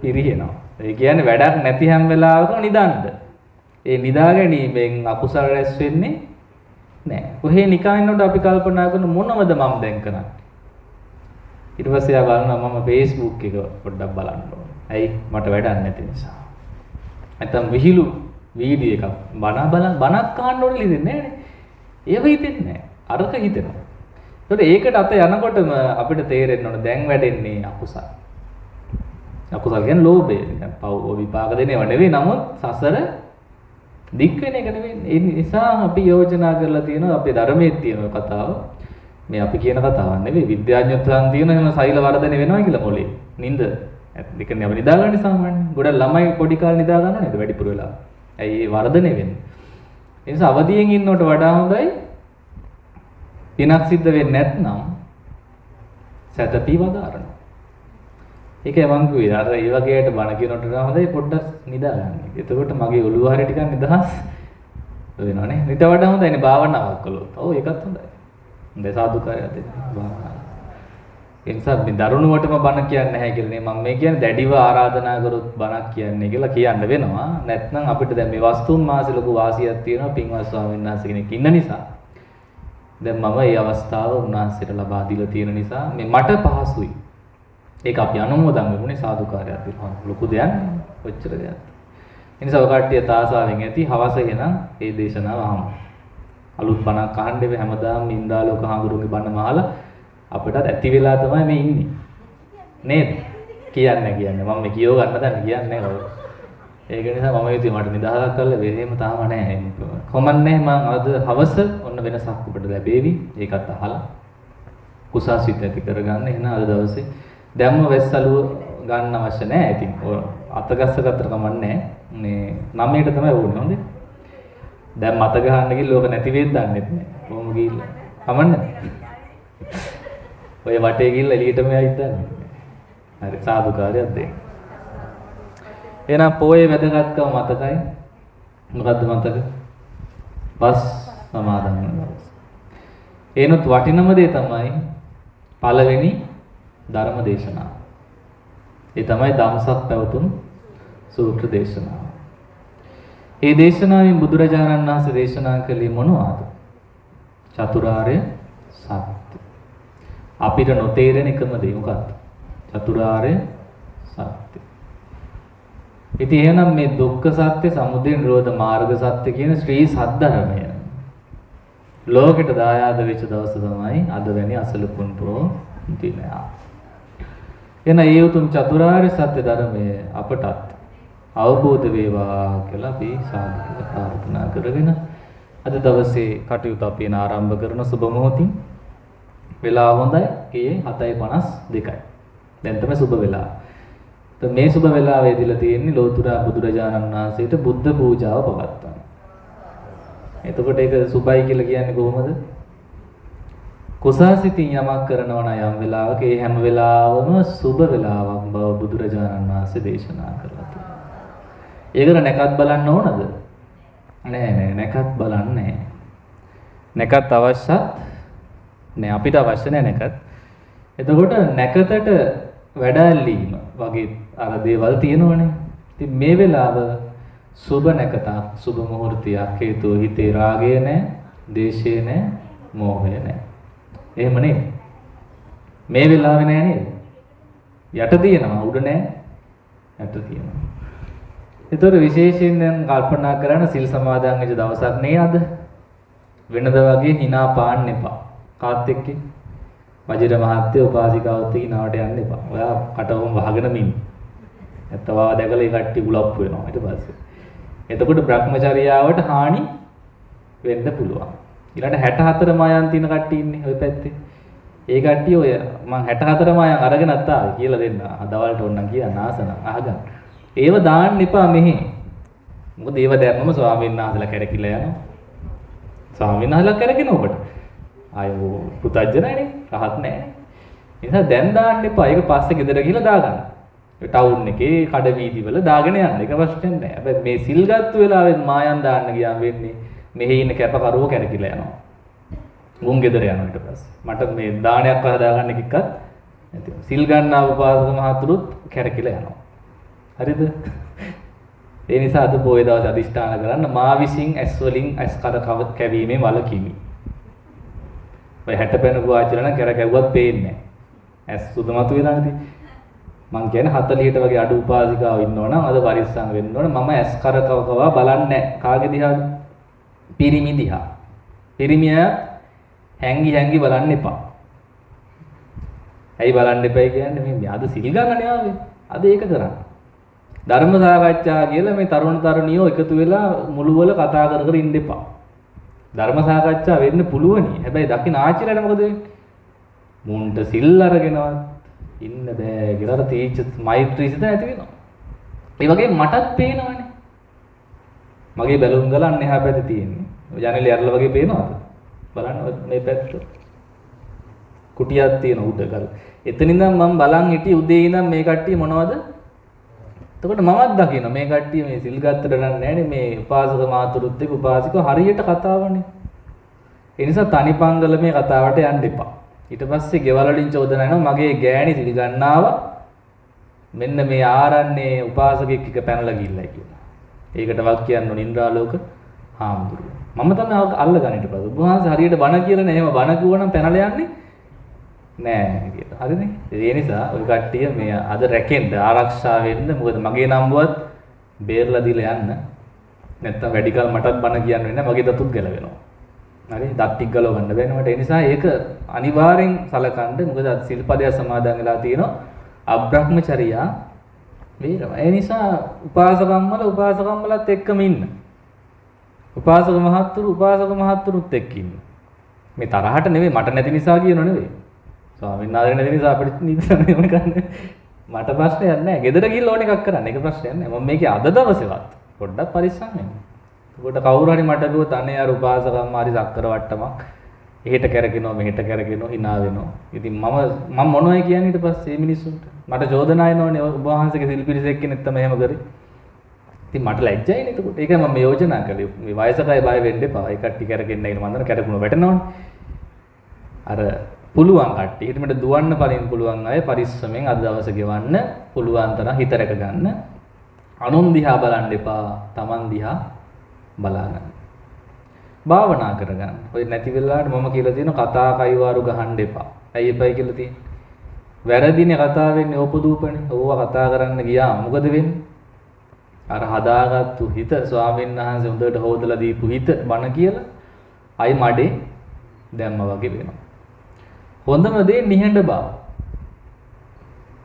පිරිහෙනවා. ඒ කියන්නේ වැඩක් නැති හැම වෙලාවකම නිදන්න. ඒ නිදා ගැනීමෙන් අකුසල රැස් වෙන්නේ නැහැ. කොහේ නිකන් ඉන්නකොට අපි කල්පනා කරන මොනවද මම දැන් කරන්නේ? ඊට පස්සේ ආ බලනවා මම Facebook එක පොඩ්ඩක් බලන්න ඕනේ. ඇයි මට වැඩක් නැති නිසා. නැත්තම් විහිළු වීඩියෝ එකක් බණක් අහන්න ඕනේ හිතෙන්නේ නැහනේ. ඒව හිතෙන්නේ නැහැ. අරක හිතෙනවා. ඒකට අත යනකොටම අපිට තේරෙන්න ඕන දැන් වැඩෙන්නේ අකුසල. අකුසල කියන්නේ ලෝභය. දැන් පව් විපාක දෙනව නෙවෙයි නමුත් සසර දික් වෙන එක නෙවෙයි. ඒ නිසා අපි යෝජනා කරලා තියෙනවා අපේ ධර්මයේ තියෙන කතාව. මේ අපි කියන කතාවක් නෙවෙයි. විද්‍යාඥයෝත් තියෙන එහෙම සෛල වර්ධනය වෙනවා කියලා මොලේ. නින්ද. ඒ කියන්නේ අපි නිදාගන්නේ සාමාන්‍යයෙන්. ගොඩක් ළමයි පොඩි කාලේ නිදා ගන්නව නේද වැඩිපුර වෙලා. ඇයි ඒ වර්ධනය වෙන්නේ? ඒ නිසා අවදියෙන් ඉන්නවට වඩා හොඳයි පිනක් සිද්ධ වෙන්නේ නැත්නම් සැතපී වදාරන. ඒකයි මං කිව්වේ අර ඒ වගේට බණ කියනකොට වඩා හොඳයි පොඩ්ඩක් නිදා ගන්න. එතකොට මගේ ඔළුව හරිය ටිකක් නිදහස් වෙනවනේ. ඊට වඩා හොඳයිනේ භාවනාවක් කළොත්. ඔව් ඒකත් හොඳයි. හොඳයි සාදුකාරය දෙන්න භාවනාව. ඒ නිසා මේ දරුණුවටම බණ කියන්නේ නැහැ කියලා නේ මම මේ කියන්නේ දැඩිව ආරාධනා කරොත් බණක් කියන්නේ කියලා කියන්න වෙනවා. නැත්නම් අපිට දැන් මේ වස්තුන් මාසේ ලොකු වාසියක් තියෙනවා පින්වත් ස්වාමීන් වහන්සේ කෙනෙක් ඉන්න නිසා. දැන් මම මේ අවස්ථාව උන්වහන්සේට ලබා දීලා තියෙන නිසා මේ මට පහසුයි. ඒක අපි අනුමෝදන් වෙන්නේ සාදුකාරයක් දෙනවා. ලොකු දෙයක් ඔච්චර දෙයක්. ඒ නිසා ඔය කට්ටිය තාසාවෙන් ඇති හවස එනනම් මේ දේශනාව අහමු. අලුත් බණක් අහන්න ඉව හැමදාම නින්දාලෝක හාමුදුරුවෝගේ බණ මහලා අපිටත් ඇති වෙලා තමයි මේ ඉන්නේ. නේද? කියන්නේ මම මේ කියව ගන්න දන්නේ කියන්නේ ඔය. ඒක නිසා මම හිතුවේ මට නිදහසක් කරලා වෙහෙම තාම නැහැ. කොමන්නේ මම අද හවස ඔන්න වෙනසක් ඔබට ලැබෙවි. ඒකත් අහලා කුසාසිත ඇති කරගන්න. එහෙනම් අද දවසේ දැම්ම වැස්සලුව ගන්න අවශ්‍ය නැහැ. ඉතින් ඔය අතගස්ස ගත්තට කමන්නේ මේ 9ට තමයි ඕනේ හොඳේ. දැන් මත ගහන්න ගිහින් ලෝක නැති වෙද්ද දන්නෙත් නැහැ. කොහොම ගිහිල්ලා කමන්නේ. ඔය වටේ ගිහිල්ලා එළියටම යයිද දන්නේ. හරි සාදුකාරයක් දෙන්න. එහෙනම් පොයේ වැදගත්කම මතකයි. මොකද්ද මතක? වස් සමාදන් වෙනවා. ඒනොත් වටිනම දේ තමයි පළවෙනි ධර්ම දේශනාව. ඒ තමයි ධම්සක් පැවතුම් සූත්‍ර දේශනාව. ඒ දේශනාවෙන් බුදුරජාණන් වහන්සේ දේශනා කළේ මොනවාද? චතුරාර්ය සත්‍ය. අපිට නොතේරෙන එකම දේ මොකක්ද? චතුරාර්ය සත්‍ය. ඉතින් එහෙනම් මේ දුක්ඛ සත්‍ය, සමුදය නිරෝධ මාර්ග සත්‍ය කියන ශ්‍රී සද්ධර්මය ලෝකෙට දායාද වෙච්ච දවස තමයි අද වැනි අසලකුන් පො දිනය. එන ඒ උතුම් චතුරාර්ය සත්‍ය ධර්මය අපටත් අවබෝධ වේවා කියලා අපි සාදු ප්‍රාර්ථනා කරගෙන අද දවසේ කටයුතු අපි ආරම්භ කරන සුබ මොහොතින් වෙලාව හොඳයි කීයේ 7:52යි. දැන් තමයි සුබ වෙලාව. මේ සුබ වෙලාවේ දීලා තියෙන්නේ ලෝතුරා බුදුරජාණන් වහන්සේට බුද්ධ පූජාව පවත්වන්න. එතකොට ඒක සුභයි කියලා කියන්නේ කොහොමද? කුසාසිතින් යමක් කරනවා නම් යම් වෙලාවක ඒ හැම වෙලාවම සුභ වෙලාවක් බව බුදුරජාණන් වහන්සේ දේශනා කළා. ඒකට නැකත් බලන්න ඕනද? නෑ නැකත් බලන්නේ නෑ. නැකත් අවශ්‍යත් නෑ, අපිට අවශ්‍ය නෑ නැකත්. එතකොට නැකතට වැඩැල්ලීම වගේ අර දේවල් තියෙනවනේ. ඉතින් මේ වෙලාව සුබ නැකතක්, සුබ මුහුර්තයක්. හේතුව හිතේ රාගය නෑ, දේශය නෑ, මෝහය නෑ. එහෙම නේද? මේ වෙලාවේ නෑ නේද? යට තියෙනවා, උඩ නෑ, යට තියෙනවා. ඒතර විශේෂයෙන් දැන් කල්පනා කරන සිල් සමාදන් වෙච්ච දවසක් නේ අද. වෙනද වගේ hina පාන්න එපා. කාත් එක්ක වජිර මහත්තයෝ උපාසිකාවත් එක්ක නාවට යන්න එපා. ඔයා කටවම් වහගෙන මින්. නැත්තවා දැකලා ඒ කට්ටිය කුලප්පු වෙනවා ඊට පස්සේ. එතකොට Brahmacharyaවට හානි වෙන්න පුළුවන්. ඊළඟට 64 මායන් තියෙන කට්ටිය ඉන්නේ ওই පැත්තේ. ඒ කට්ටිය ඔය මම 64 මායන් අරගෙනත් ආවේ කියලා දෙන්න. අදවල්ට ඕනනම් කියන්න ආසන අහගන්න. ඒව දාන්න එපා මෙහි. මොකද ඒව දැම්මම ස්වාමීන් වහන්සේලා කැරකිලා යනවා. ස්වාමීන් වහන්සේලා කැරකින ඔබට. ආයෝ පුතඥයනේ රහත් නැහැ. ඒ නිසා දැන් දාන්න එපා. ඒක පස්සේ ගෙදර ගිහලා දාගන්න. ඒ ටවුන් එකේ කඩ වීදි වල දාගෙන යන්න. ඒක ප්‍රශ්නයක් නැහැ. හැබැයි මේ සිල් ගත්ත වෙලාවෙත් මායන් දාන්න ගියාම වෙන්නේ මෙහි ඉන්න කැපකරුවෝ කැරකිලා යනවා. මුන් ගෙදර යනවා ඊට පස්සේ. මට මේ දානයක් හදාගන්න එකක්වත් නැති. සිල් ගන්නා උපාසක මහතුරුත් කැරකිලා යනවා. හරිද? ඒ නිසා අද පොයේ දවසේ අදිෂ්ඨාන කරන්න මා විසින් ඇස් වලින් ඇස් කර කැවීමේ වලකිමි. ඔය 60 පැනපු ආචරණ කර කැවුවත් පේන්නේ නැහැ. ඇස් සුදුමතු වෙලා නැති. මං කියන්නේ 40ට වගේ අඩු උපාසිකාව ඉන්නවනම් අද පරිස්සම් වෙන්න ඕන. මම ඇස් කර කවවා බලන්නේ නැහැ. කාගේ දිහාද? පිරිමි දිහා. පිරිමිය හැංගි බලන්න එපා. ඇයි බලන්න එපා කියන්නේ? මේ අද සිල් ගන්නනේ ආවේ. අද ඒක කරන්න. ධර්ම සාකච්ඡා කියලා මේ තරුණ තරුණියෝ එකතු වෙලා මුළු වල කතා කර ඉන්න එපා. ධර්ම සාකච්ඡා වෙන්න පුළුවනි. හැබැයි දකින්න ආචාර්යලා මොකද වෙන්නේ? මුන්ට සිල් අරගෙනවත් ඉන්න බෑ කියලා තීච මෛත්‍රී සිත නැති වෙනවා. ඒ වගේ මටත් පේනවනේ. මගේ බැලුම් ගලන්නේ එහා පැත්තේ තියෙන්නේ. ජනෙලේ ඇරලා වගේ පේනවද? බලන්න මේ පැත්ත. කුටියක් තියෙන උඩ ගල. එතනින්ද මම බලන් හිටියේ උදේ ඉඳන් මේ කට්ටිය මොනවද? එතකොට මමත් දකින්න මේ කට්ටිය මේ සිල් ගත්තට නෑනේ මේ උපාසක මාතුරුත් එක්ක උපාසිකව හරියට කතාවනේ. ඒ නිසා තනිපංගල මේ කතාවට යන්න එපා. ඊට පස්සේ ගෙවල් වලින් චෝදනා එනවා මගේ ගෑණි සිල් ගන්නාව මෙන්න මේ ආරන්නේ උපාසකෙක් එක පැනලා ගිල්ලයි කියලා. ඒකට වක් කියන්න ඕන ඉන්ද්‍රාලෝක හාමුදුරුවෝ. මම තමයි අල්ලගන්න ඊට පස්සේ. උභාස හරියට බණ කියලා නෑ. එහෙම බණ කිව්වනම් පැනලා යන්නේ නෑ කියලා. හරිනේ? ඒ නිසා ඔය කට්ටිය මේ අද රැකෙන්න ආරක්ෂා වෙන්න මොකද මගේ නම්බුවත් බේරලා දීලා යන්න. නැත්තම් වැඩි කල මටත් බණ කියන්න වෙන්නේ මගේ දතුත් ගැලවෙනවා. හරි? දත් ටික ගලව ගන්න බෑනේ මට. ඒ නිසා ඒක අනිවාර්යෙන් සලකන්න. මොකද අද සිල්පදයක් සමාදන් වෙලා තියෙනවා. අබ්‍රහ්මචර්යා වේරම. ඒ නිසා උපාසකම්මලත් එක්කම ඉන්න. උපාසක මහත්තුරුත් එක්ක ඉන්න. මේ තරහට නෙවෙයි මට නැති නිසා කියනෝ නෙවෙයි. ස්වාමීන් වහන්සේ නැති නිසා අපිට නිකන් කරන්නේ. මට ප්‍රශ්නයක් නැහැ. ගෙදර ගිහිල්ලා ඕන එකක් කරන්න. ඒක ප්‍රශ්නයක් නැහැ. මම මේකේ අද දවසේවත් පොඩ්ඩක් පරිස්සම් වෙන්න. ඒකට කවුරු හරි මට ගියොත් අනේ අර උපාසකම්ම හරි සක්කර වට්ටමක්. එහෙට කරකිනවා මෙහෙට කරකිනවා hina වෙනවා. ඉතින් මම මොනවයි කියන්නේ ඊට පස්සේ මේ මිනිස්සුන්ට. මට චෝදනා එනවනේ ඔබ වහන්සේගේ සිල් පිරිසෙක් කෙනෙක් තමයි එහෙම කරේ. ඉතින් මට ලැජ්ජයිනේ එතකොට. ඒකයි මම යෝජනා කළේ. මේ වයසටයි බය වෙන්න එපා. ඒ කට්ටිය කරගෙන ඉන්න මන්දර කැරකුණ වැටෙනවනේ. අර පුළුවන් කට්ටිය. ඊට මට දුවන්න පරින් පුළුවන් අය පරිස්සමෙන් අද දවසේ ගෙවන්න පුළුවන් තරම් හිත රැක ගන්න. අනුන් දිහා බලන්න එපා. Taman දිහා බලන්න. භාවනා කරගන්න. ඔය නැති වෙලාවට මම කියලා තියෙන කතා කයිවාරු ගහන්න එපා. ඇයි එපයි කියලා තියෙන්නේ? වැරදිනේ කතා වෙන්නේ ඕපදූපනේ. ඕවා කතා කරන්න ගියාම මොකද වෙන්නේ? අර හදාගත්තු හිත ස්වාමීන් වහන්සේ හොඳට හොදලා දීපු හිත බණ කියලා අයි මඩේ දැම්මා වගේ වෙනවා. හොඳම දේ නිහඬ බව.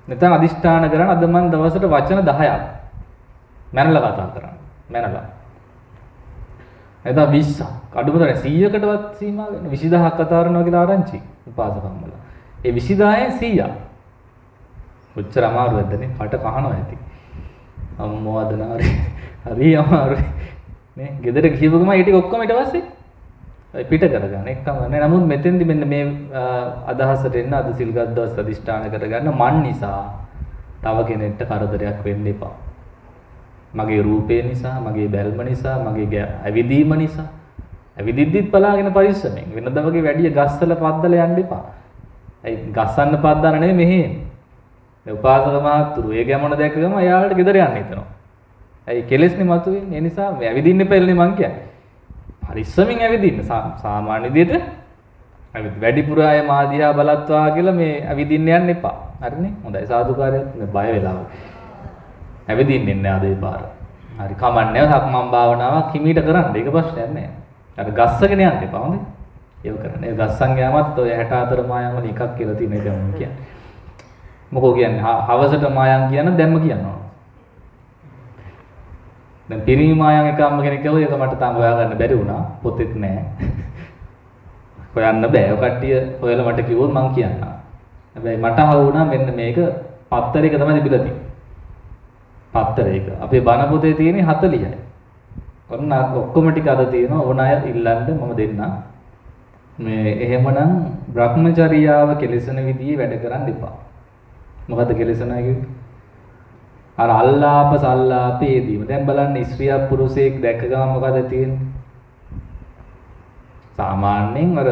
නැත්නම් අදිෂ්ඨාන කරන් අද මම දවසට වචන 10ක් මනලා කතා කරන්න. මනලා. එතන 20ක් අඩුම තරම් 100කටවත් සීමා වෙන 20000ක් කතා කරනවා කියලා ආරංචි උපාසකම්මල. ඒ 20000න් 100ක්. කොච්චර අමාරුවක්ද නේ? කට කහනවා ඇති. අම්මෝ අදනාරි. හරි අමාරුයි. නේ ගෙදර ගිහපු ගමන් ඒ ටික ඔක්කොම ඊට පස්සේ පිට කරගන්න එක්කම නේ. නමුත් මෙතෙන්දි මෙන්න මේ අදහසට එන්න අද සිල් ගද්දවස් අදිෂ්ඨාන කරගන්න මන් නිසා තව කෙනෙක්ට කරදරයක් වෙන්න එපා. මගේ රූපේ නිසා, මගේ බැල්ම නිසා, මගේ ඇවිදීම නිසා. ඇවිදිද්දිත් බලාගෙන පරිස්සමෙන්. වෙනදා වගේ වැඩි ගස්සල පද්දල යන්න එපා. ඒ ගස්සන්න පද්දන නෙමෙයි මෙහෙ. මේ උපාසක මහත්තුරු ඒ ගැමන දැක්ක ගම එයාලට ගෙදර යන්න හිතනවා. ඇයි කෙලෙස්නේ මතුවෙන්නේ. ඒ නිසා මේ ඇවිදින්න එපැල්නේ මං කියන්නේ. පරිස්සමෙන් ඇවිදින්න. සාමාන්‍ය විදිහට වැඩිපුර අය මාදිහා බලත්වා කියලා මේ ඇවිදින්න යන්න එපා. හරිනේ? හොඳයි සාදුකාරයක් මේ බය වෙලා. ඇවිදින්නේ නැහැ අද ඒ පාර. හරි කමන්නේ සක්මන් භාවනාවක් හිමීට කරන්න. ඒක ප්‍රශ්නයක් නෑ. අර ගස්සගෙන යන්න එපා හොඳේ. ඒක කරන්න. ඒ ගස්සන් යාමත් ඔය 64 මායම් වල එකක් කියලා තියෙන එක මම කියන්නේ. මොකෝ කියන්නේ? හවසට මායම් කියන දැම්ම කියනවා. දැන් පිරිමි මායම් එක අම්ම කෙනෙක් කිව්වා ඒක මට තාම හොයාගන්න බැරි වුණා. පොතෙත් නෑ. හොයන්න බෑ. ඔය කට්ටිය හොයලා මට කිව්වොත් මං කියන්නම්. හැබැයි මට අහුණා මෙන්න මේක පත්තරයක තමයි තිබිලා තියෙන්නේ. පත්තරයක. අපේ බණ පොතේ තියෙන්නේ 40යි. ඔන්න ඔක්කොම ටික අද තියෙනවා. ඕන අය ඉල්ලන්න මම දෙන්නම්. මේ එහෙමනම් භ්‍රමචර්යාව කෙලෙසන විදිහේ වැඩ කරන්න එපා. මොකද්ද කෙලෙසනයි කිව්වේ? අර අල්ලාප සල්ලාපේදීම. දැන් බලන්න ස්ත්‍රියක් පුරුෂයෙක් දැක්ක ගමන් මොකද තියෙන්නේ? සාමාන්‍යයෙන් අර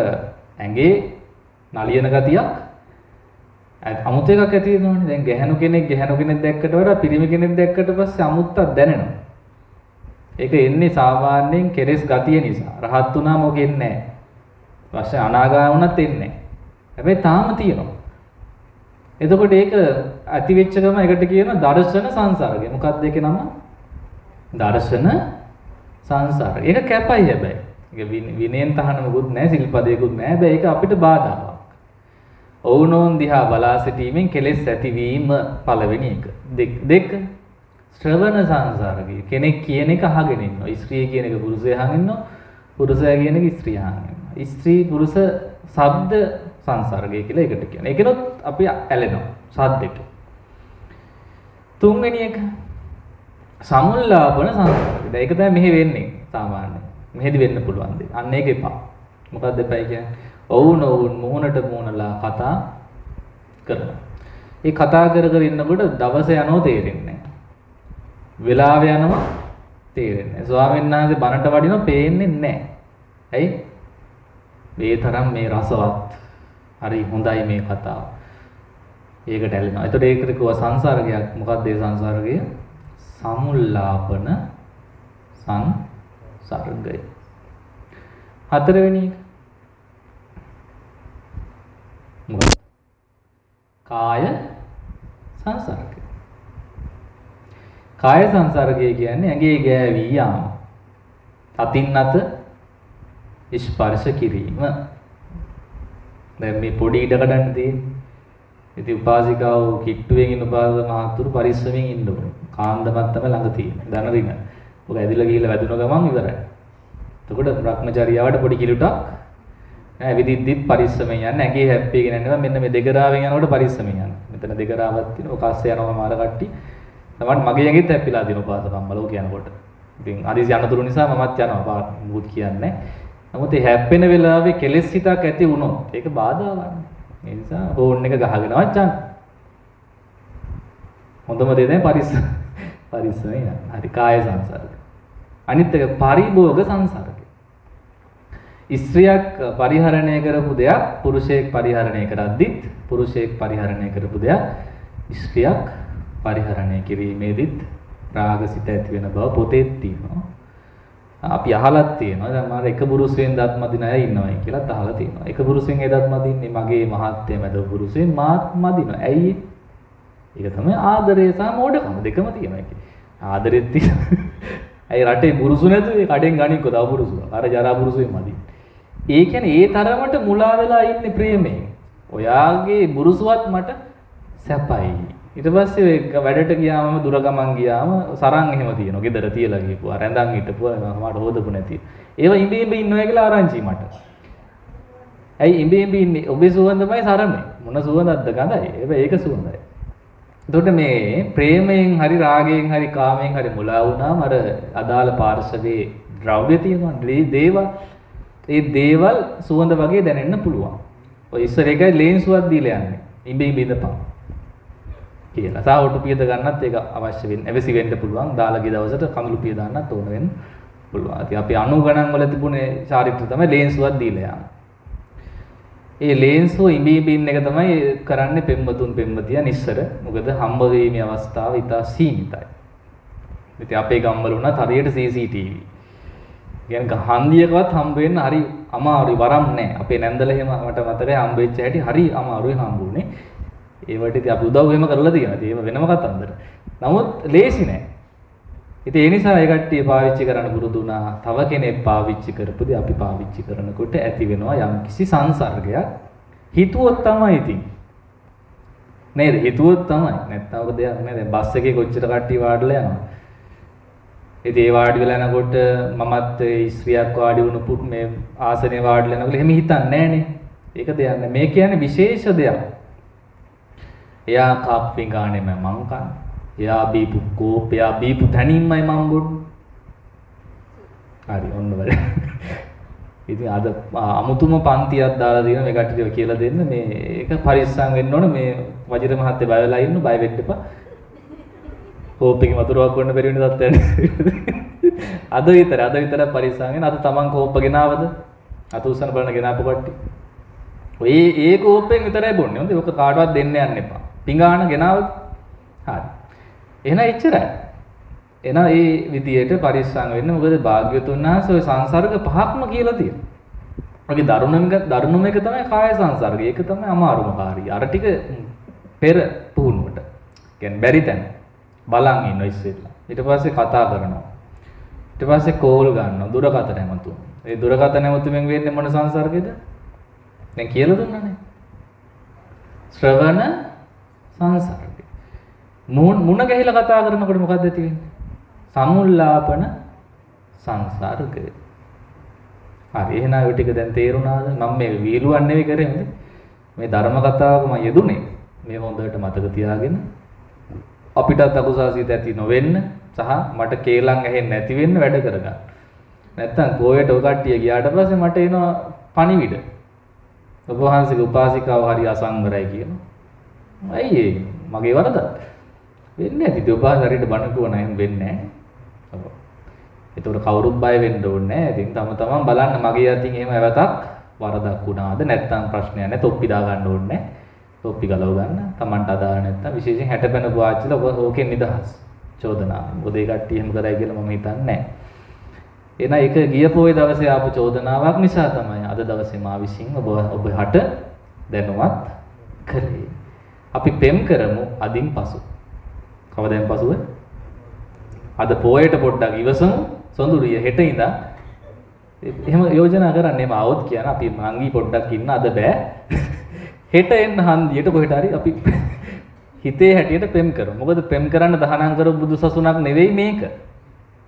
ඇඟේ නලියන ගතියක් අමුතු එකක් ඇති වෙනවනේ. දැන් ගැහණු කෙනෙක් දැක්කට වඩා පිරිමි කෙනෙක් දැක්කට පස්සේ අමුත්තක් දැනෙනවා. ඒක එන්නේ සාමාන්‍යයෙන් කෙලෙස් ගතිය නිසා. රහත් වුණාම ඔක එන්නේ නැහැ. ඊපස්සේ අනාගාමී වුණත් එන්නේ නැහැ. හැබැයි තාම තියෙනවා. එතකොට ඒක ඇති වෙච්ච ගම එකට කියන දර්ශන සංසර්ගය. මොකක්ද ඒකේ නම? දර්ශන සංසර්ගය. ඒක කැපයි හැබැයි. ඒක විනයෙන් තහනමකුත් නැහැ, සිල්පදයකුත් නැහැ. හැබැයි ඒක අපිට බාධාවක්. ඔවුනෝන් දිහා බලා සිටීමෙන් කෙලෙස් ඇතිවීම පළවෙනි එක. දෙක ශ්‍රවණ සංසර්ගය. කෙනෙක් කියන එක අහගෙන ඉන්නවා. ස්ත්‍රිය කියන එක පුරුෂයා අහගෙන ඉන්නවා. පුරුෂයා කියන එක ස්ත්‍රිය අහගෙන ඉන්නවා. ස්ත්‍රී පුරුෂ ශබ්ද සංසර්ගය කියලා එකට කියනවා. ඒකනොත් අපි ඇලෙනවා ශබ්දෙට. තුන්වෙනි එක සමුල්ලාපන සංසර්ගය. ඒක තමයි මෙහෙ වෙන්නේ සාමාන්‍යයෙන්. මෙහෙදි වෙන්න පුළුවන් දේ. අන්න ඒක එපා. මොකක්ද එපයි කියන්නේ? ඔවුන් මුහුණට මුහුණලා කතා කරනවා. ඒ කතා කර ඉන්නකොට දවස යනෝ තේරෙන්නේ නැහැ. වෙලාව යනවා තේරෙන්නේ නැහැ. ස්වාමීන් වහන්සේ බණට වඩිනවා පේන්නේ නැහැ. ඇයි? මේ තරම් මේ රසවත්. හරි හොඳයි මේ කතාව. ඒකට ඇලෙනවා. එතකොට ඒකට කිව්ව සංසර්ගයක්. මොකක්ද ඒ සංසර්ගය? සමුල්ලාපන සංසර්ගය. හතරවෙනි එක මොකක්ද? කාය සංසර්ගය. කාය සංසර්ගය කියන්නේ ඇඟේ ගෑවී යාම. අතින් අත ස්පර්ශ කිරීම. දැන් මේ පොඩි ඉඩ කඩන්න තියෙන්නේ. ඉතින් උපාසිකාව කිට්ටුවෙන් ඉන්න උපාසක මහත්තුරු පරිස්සමෙන් ඉන්න ඕනේ. කාන්දමක් තමයි ළඟ තියෙන්නේ. දන රින. ඔක ඇදිලා ගිහලා වැදුන ගමන් ඉවරයි. එතකොට භ්‍රමචර්යාවට පොඩි කිලුටක් ඇවිදිද්දිත් පරිස්සමෙන් යන්න. ඇඟේ හැප්පීගෙන යනවා. මෙන්න මේ දෙගරාවෙන් යනකොට පරිස්සමෙන් යන්න. මෙතන දෙගරාවක් තියෙනවා. ඔක අස්සේ යනවා මාර කට්ටි. තමයි මගේ ඇඟෙත් හැප්පිලා තියෙන උපාසකම්මල ඔක යනකොට. ඉතින් අදිසි යනතුරු නිසා මමත් යනවා. මුත් කියන්නේ. නමුත් ඒ හැප්පෙන වෙලාවේ කෙලෙස් හිතක් ඇති වුණොත් ඒක බාධාවක්. ඒ නිසා ෆෝන් එක ගහගෙනවත් යන්න. හොඳම දේ තමයි පරිස්සමෙන් යන්න. හරි කාය සංසර්ගය. අනිත් එක පරිභෝග සංසර්ගය. ස්ත්‍රියක් පරිහරණය කරපු දෙයක් පුරුෂයෙක් පරිහරණය කරද්දිත් පුරුෂයෙක් පරිහරණය කරපු දෙයක් ස්ත්‍රියක් පරිහරණය කිරීමේදීත් රාගසිත ඇති වෙන බව පොතේ තියෙනවා. අපි අහලත් තියෙනවා. දැන් මාර එක පුරුෂයෙන් දත් මදින අය ඉන්නවයි කියලාත් අහලා තියෙනවා. එක පුරුෂයෙන් ඒ දත් මදින්නේ මගේ මහත්ය මැද පුරුෂයෙන් මාත් මදිනවා. ඇයි? ඒක තමයි ආදරය සහ මෝඩකම දෙකම තියෙනවා ඒකේ. ආදරෙත් තියෙනවා. ඇයි රටේ පුරුෂු නැතුව ඒ කඩෙන් ගණික්කෝ තව පුරුෂු. අර ජරා පුරුෂයෙන් මදින්නේ. ඒ කියන්නේ ඒ තරමට මුලා වෙලා ඉන්නේ ප්‍රේමයෙන්. ඔයාගේ පුරුෂුවත් මට සැපයි. ඊට පස්සේ වැඩට ගියාම දුර ගමන් ගියාම සරන් එහෙම තියෙනවා. ගෙදර තියලා ගිහපුවා රැඳන් හිටපුවා මට හොදපු නැති. ඒවා ඉඹි ඉඹි ඉන්නවා කියලා ආරංචි මට. ඇයි ඉඹි ඉඹි ඉන්නේ? ඔබේ සුවඳමයි සරමේ. මොන සුවඳක්ද ගඳයි. ඒක සුවඳයි. එතකොට මේ ප්‍රේමයෙන් හරි රාගයෙන් හරි කාමයෙන් හරි මුලා වුණාම අර අදාළ පාර්ශවයේ ද්‍රව්‍ය තියෙනවා. දේවල්. ඒ දේවල් සුවඳ වගේ දැනෙන්න පුළුවන්. ඔය ඉස්සර එකයි ලේන්සුවක් දීලා යන්නේ. ඉඹි බිඳපන්. කියලා. සාවටු පියද ගන්නත් ඒක අවශ්‍ය වෙන්නේ. එවසි වෙන්න පුළුවන්. දාලා ගිය දවසට කඳුළු පිය දාන්නත් ඕන වෙන්න පුළුවන්. ඉතින් අපි 90 ගණන් වල තිබුණේ චාරිත්‍ර තමයි ලේන්සුවක් දීලා යන්නේ. ඒ ලේන්සුව ඉඹි බින් එක තමයි කරන්නේ පෙම්වතුන් පෙම්වතියන් ඉස්සර. මොකද හම්බ වීමේ අවස්ථාව ඉතා සීමිතයි. ඉතින් අපේ ගම්වල උනත් හරියට CCTV. කියන්නේ හන්දියකවත් හම්බ වෙන්න හරි අමාරුයි වරම් නැහැ. අපේ නැන්දල එහෙම මට මතකයි හම්බ වෙච්ච හැටි හරි අමාරුයි හම්බුනේ. ඒවට ඉතින් අපි උදව් එහෙම කරලා තියෙනවා. ඉතින් ඒක වෙනම කතන්දර. නමුත් ලේසි නෑ. ඉතින් ඒ නිසා ඒ කට්ටිය පාවිච්චි කරන්න පුරුදු වුණා. තව කෙනෙක් පාවිච්චි කරපුදී අපි පාවිච්චි කරනකොට ඇති වෙනවා යම්කිසි සංසර්ගයක්. හිතුවොත් තමයි ඉතින්. නේද? හිතුවොත් තමයි. නැත්නම් ඔක දෙයක් නෑ. දැන් බස් එකේ කොච්චර කට්ටිය වාඩිලා යනවා. ඉතින් ඒ වාඩි වෙලා යනකොට මමත් ස්ත්‍රියක් වාඩි වුණු මේ ආසනේ වාඩිලා යනකොට එහෙම හිතන්නේ නෑනේ. ඒක දෙයක් නෑ. මේ කියන්නේ විශේෂ දෙයක්. එයා කාප්පි ගානෙම මං කන. එයා බීපු කෝප්, එයා බීපු තනින්මයි මං බොන්නේ. හරි ඔන්න වල. ඉතින් අද අමුතුම පන්තියක් දාලා දෙන මේ කට්ටිය කියලා දෙන්න මේ ඒක පරිස්සම් වෙන්න ඕන මේ වජිර මහත්තයා බය වෙලා ඉන්න බය වෙන්න එපා. කෝප් එකේ වතුරක් ගන්න බැරි වෙන තත්ත්වයක්. අද විතර පරිස්සම් වෙන. අද තමන් කෝප්ප ගෙනාවද? අත උස්සන බලන ගෙනාපු කට්ටිය. ඔය ඒ කෝප්පෙන් විතරයි බොන්නේ. හොඳේ. ඔක කාටවත් දෙන්න යන්න එපා. පිඟාන ගෙනාවද? හරි. එහෙනම් එච්චරයි. එහෙනම් ඒ විදියට පරිස්සම් වෙන්න. මොකද භාග්‍යවතුන් වහන්සේ ඔය සංසර්ග පහක්ම කියලා තියෙනවා. ඔගේ දරුණුම එක තමයි කාය සංසර්ගය. ඒක තමයි අමාරුම කාර්යය. අර ටික පෙර පුහුණුවට. කියන්නේ බැරි තැන බලන් ඉන්න ඉස්සෙල්ලා. ඊට පස්සේ කතා කරනවා. ඊට පස්සේ කෝල් ගන්නවා. දුරකථන නැමතුම. ඒ දුරකථන නැමතුමෙන් වෙන්නේ මොන සංසර්ගයද? දැන් කියලා දුන්නානේ. ශ්‍රවණ සංසර්ගය. මුණ ගැහිලා කතා කරනකොට මොකද්ද තියෙන්නේ? සමුල්ලාපන සංසර්ගය. හරි එහෙනම් ඔය ටික දැන් තේරුණාද? මම මේ වීලුවක් නෙවෙයි කරේ හොඳේ. මේ ධර්ම කතාවක මම යෙදුනේ. මේ හොඳට මතක තියාගෙන අපිටත් අකුසාසිත ඇති නොවෙන්න සහ මට කේලම් ඇහෙන්නේ නැති වෙන්න වැඩ කරගන්න. නැත්තම් ගෝයට ඔය කට්ටිය ගියාට පස්සේ මට එනවා පණිවිඩ. ඔබ වහන්සේගේ උපාසිකාව හරි අසංවරයි කියනවා. අයියේ මගේ වරද? වෙන්නේ නැති උපාසකරිට බණ කියවන අයම වෙන්නේ නැහැ. ඒතකොට කවුරුත් බය වෙන්න ඕනේ නැහැ. ඉතින් තමන් බලන්න මගේ අතින් එහෙම ඇවතක් වරදක් වුණාද නැත්නම් ප්‍රශ්නයක් නැහැ. තොප්පි දා ගන්න ඕනේ නැහැ. තොප්පි ගලව ගන්න. තමන්ට අදාළ නැත්නම් විශේෂයෙන් 60 පැන පුවාච්චිලා ඔබ ඕකෙන් නිදහස්. චෝදනාව. මොකද ඒ කට්ටිය එහෙම කරයි කියලා මම හිතන්නේ නැහැ. එහෙනම් ඒක ගිය පොයේ දවසේ ආපු චෝදනාවක් නිසා තමයි අද දවසේ මා විසින් ඔබ හට දැනුවත් කළේ. අපි පෙම් කරමු අදින් පසු. කවදාෙන් පසුව? අද පොයට පොඩ්ඩක් ඉවසමු. සොඳුරිය හෙට ඉඳන් එහෙම යෝජනා කරන්නේ මම આવොත් කියන අපි මංගී පොඩ්ඩක් ඉන්න අද බෑ. හෙට එන්න හන්දියට කොහෙට හරි අපි හිතේ හැටියට පෙම් කරමු. මොකද පෙම් කරන්න තහනම් කරපු බුදුසසුනක් නෙවෙයි මේක.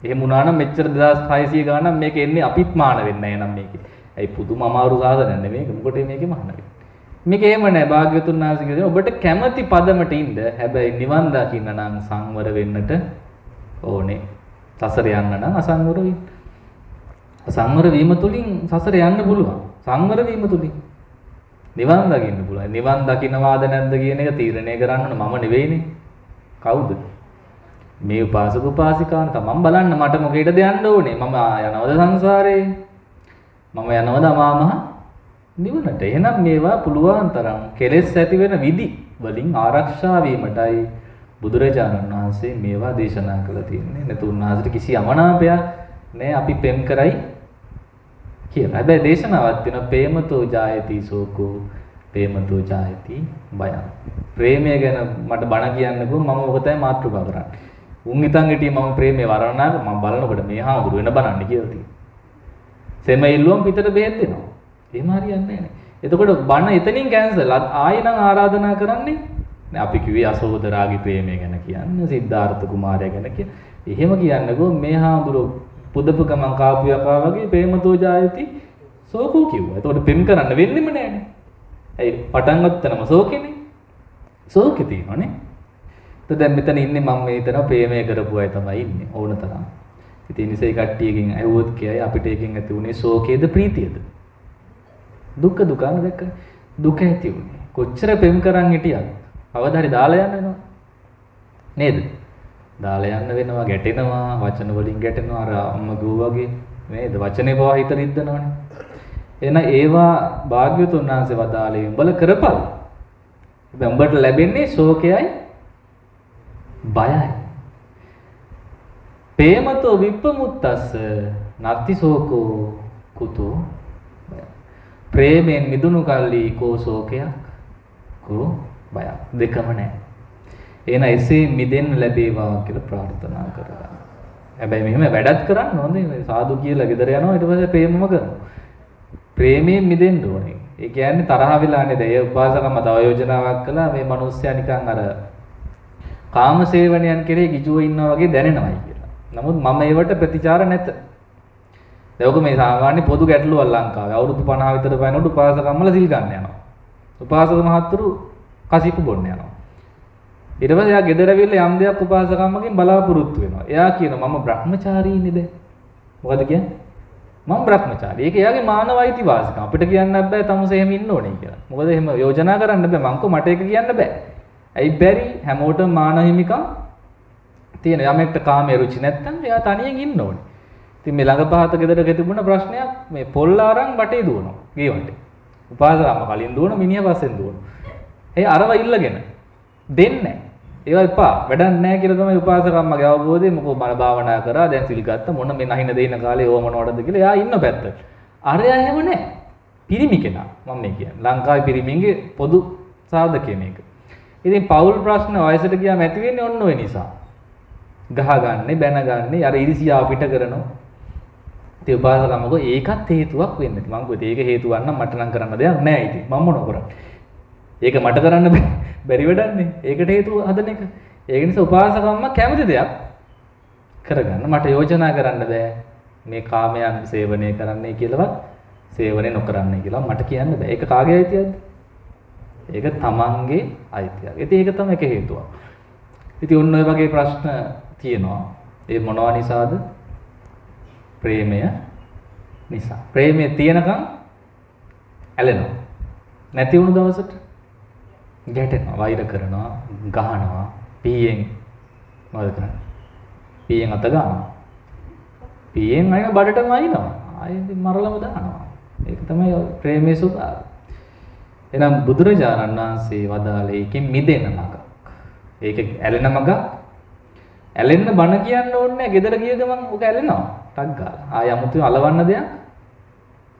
එහෙම වුණා නම් මෙච්චර 2600 ගාණක් මේක එන්නේ අපිත් මාන වෙන්නේ නැහැ නම් මේකේ. ඇයි පුදුම අමාරු සාධනයක් නෙමෙයි මොකටද මේකේ මාන වෙන්නේ. මේක එහෙම නෑ භාග්‍යවතුන් වහන්සේ කියනවා ඔබට කැමැති පදමට ඉන්න. හැබැයි නිවන් දකින්න නම් සංවර වෙන්නට ඕනේ. සසර යන්න නම් අසංවර වෙන්න. අසංවර වීම තුලින් සසර යන්න පුළුවන්. සංවර වීම තුලින් නිවන් දකින්න පුළුවන්. නිවන් දකින්නවාද නැද්ද කියන එක තීරණය කරන්න මම නෙවෙයිනේ. කවුද? මේ උපාසක උපාසිකාන් තමන් බලන්න මට මොකේද යන්න ඕනේ? මම යනවද සංසාරේ? මම යනවද අමාමහ නිවනට? එහෙනම් මේවා පුළුවන් තරම් කෙලෙස් ඇති වෙන විදි වලින් ආරක්ෂා වීමටයි බුදුරජාණන් වහන්සේ මේවා දේශනා කළා තියෙන්නේ. නැතු උන්වහන්සේට කිසි අමනාපයක් නෑ අපි පෙම් කරයි කියලා. හැබැයි දේශනාවක් තියෙනවා ප්‍රේමතෝ ජායති සෝකෝ ප්‍රේමතෝ ජායති බයං. ප්‍රේමය ගැන මට බණ කියන්නකෝ මම ඔක තමයි මාතෘකා කරන්නේ. උන් හිතන් හිටියේ මම ප්‍රේමේ වරණාක මම බලනකොට මේ හාමුදුරු වෙන බලන්නේ කියලා තියෙනවා. සෙම ඉල්ලුවම් පිටට බෙහෙත් දෙනවා. එහෙම හරියන්නේ නැහැ. එතකොට බණ එතනින් කැන්සල්. ආයෙ නම් ආරාධනා කරන්නේ නෑ අපි කිව්වේ අසෝදරාගේ ප්‍රේමය ගැන කියන්න සිද්ධාර්ථ කුමාරයා ගැන කිය. එහෙම කියන්නකෝ මේ හාමුදුරු පුදපු ගමන් කාපු යකා වගේ ප්‍රේමතෝ ජායති සෝකෝ කිව්වා. එතකොට පෙම් කරන්න වෙන්නෙම නෑනේ. ඇයි පටන් ගත්තනම සෝකේනේ. සෝකේ තියෙනවනේ. දැන් මෙතන ඉන්නේ මම මේ හිතනවා ප්‍රේමය කරපු අය තමයි ඉන්නේ ඕන තරම්. ඉතින් ඉනිසේ කට්ටියකින් ඇහුවොත් කියයි අපිට එකෙන් ඇති උනේ ශෝකයේද ප්‍රීතියද? දුක දුකන දැක්ක දුක ඇති උනේ. කොච්චර පෙම් කරන් හිටියත් අවදාරි දාලා යන්න වෙනවා. නේද? දාලා යන්න වෙනවා, ගැටෙනවා, වචන වලින් ගැටෙනවා අර අම්මා ගෝ වගේ නේද? වචනේ පවා හිත රිද්දනවනේ. එහෙනම් ඒවා භාග්‍යවතුන් වහන්සේ වදාළේ උඹල කරපල්. හැබැයි උඹට ලැබෙන්නේ ශෝකයයි බයයි. ප්‍රේමතෝ විප්පමුත්තස්ස නත්ති ශෝකෝ කුතෝ. ප්‍රේමයෙන් මිදුණු කල්ලි කෝ ශෝකයක් කෝ බයක් දෙකම නැහැ. එහෙනම් එසේ මිදෙන්න ලැබේවා කියලා ප්‍රාර්ථනා කරා. හැබැයි මෙහෙම වැඩක් කරන්න හොඳේ. මේ සාදු කියලා ගෙදර යනවා ඊට පස්සේ ප්‍රේමම කරනවා. ප්‍රේමයෙන් මිදෙන්න ඕනේ. ඒ කියන්නේ තරහ වෙලා නේද? ඒ උපාසකම තව යෝජනාවක් කළා මේ මිනිස්සයා නිකන් අර කාම සේවනයන් කෙරේ ගිජුව ඉන්නවා වගේ දැනෙනවායි කියලා. නමුත් මම ඒවට ප්‍රතිචාර නැත. දැන් මේ සාමාන්‍ය පොදු ගැටලුවක් ලංකාවේ. අවුරුදු 50 විතර පයින්කොට උපාසකම්මල සිල් ගන්න යනවා. උපාසක මහත්තුරු කසිප්පු බොන්න යනවා. ඊට පස්සේ එයා ගෙදර ඇවිල්ලා යම් දෙයක් උපාසකම්මගෙන් බලාපොරොත්තු වෙනවා. එයා කියනවා මම බ්‍රහ්මචාරීනේ දැන්. මොකද කියන්නේ? මම බ්‍රහ්මචාරී. ඒක එයාගේ මානව අයිතිවාසිකම්. අපිට කියන්න බෑ තමුසේ එහෙම ඉන්න ඕනේ කියලා. මොකද එහෙම යෝජනා කරන්න බෑ. මං මට ඒක කියන්න බෑ. ඇයි බැරි? හැමෝටම මානව හිමිකම් තියෙන. යමෙක්ට කාමයේ රුචි නැත්නම් එයා තනියෙන් ඉන්න ඕනේ. ඉතින් මේ ළඟ පහත ගෙදරක තිබුණ ප්‍රශ්නයක් මේ පොල් ආරන් වටේ දුවනවා. ගේ වටේ. උපාසකම්ම කලින් දුවන මිනිහා පස්සෙන් දුවන. ඒ අරව ඉල්ලගෙන දෙන්නේ. ඒවා එපා. වැඩක් නැහැ කියලා තමයි උපාසකම්මගේ අවබෝධය. මොකෝ මන භාවනා කරා දැන් සිල් ගත්ත මොන මේ නැහින දෙයින කාලේ ඕව මොනවටද කියලා එයා ඉන්න පැත්තට. අරයා එහෙම නැහැ. පිරිමි කෙනා මම මේ කියන්නේ. ලංකාවේ පිරිමින්ගේ පොදු සාධකය මේක. ඉතින් පෞල් ප්‍රශ්න වයසට ගියාම ඇති වෙන්නේ ඔන්න ඔය නිසා. ගහගන්නේ බැනගන්නේ අර ඉරිසියාව පිට කරනවා. ඉතින් උපාසකම්මකෝ ඒකත් හේතුවක් වෙන්නේ. මම කිව්වා ඒක හේතුවක් නම් මට නම් කරන්න දෙයක් නැහැ ඉතින්. මම මොනව කරන්නේ? ඒක මට කරන්න බැරි වැඩන්නේ. ඒකට හේතුව හදන එක. ඒක නිසා උපාසකම්ම කැමති දෙයක් කරගන්න මට යෝජනා කරන්න බෑ. මේ කාමයන් සේවනය කරන්නයි කියලාවත් සේවනය නොකරන්නයි කියලා මට කියන්න බෑ. ඒක කාගේ අයිතියක්ද? ඒක තමන්ගේ අයිතියක්. ඉතින් ඒක තමයි එක හේතුවක්. ඉතින් ඔන්න ඔය වගේ ප්‍රශ්න තියෙනවා. ඒ මොනවා නිසාද? ප්‍රේමය නිසා. ප්‍රේමය තියෙනකන් ඇලෙනවා. නැති වුණු දවසට ගැටෙනවා, වෛර කරනවා, ගහනවා, පීයෙන් මොකද කරන්නේ? පීයෙන් අත ගන්නවා. පීයෙන් අයින බඩටම අයිනවා. ආයෙත් මරලම දානවා. ඒක තමයි ප්‍රේමයේ ස්වභාවය. එහෙනම් බුදුරජාණන් වහන්සේ වදාළේ ඒකෙන් මිදෙන්න මඟ. ඒක ඇලෙන මඟ. ඇලෙන්න බණ කියන්න ඕනේ නැහැ. ගෙදර ගිය ගමන් ඔක ඇලෙනවා. ටක් ගාලා. ආය 아무තු අලවන්න දෙයක්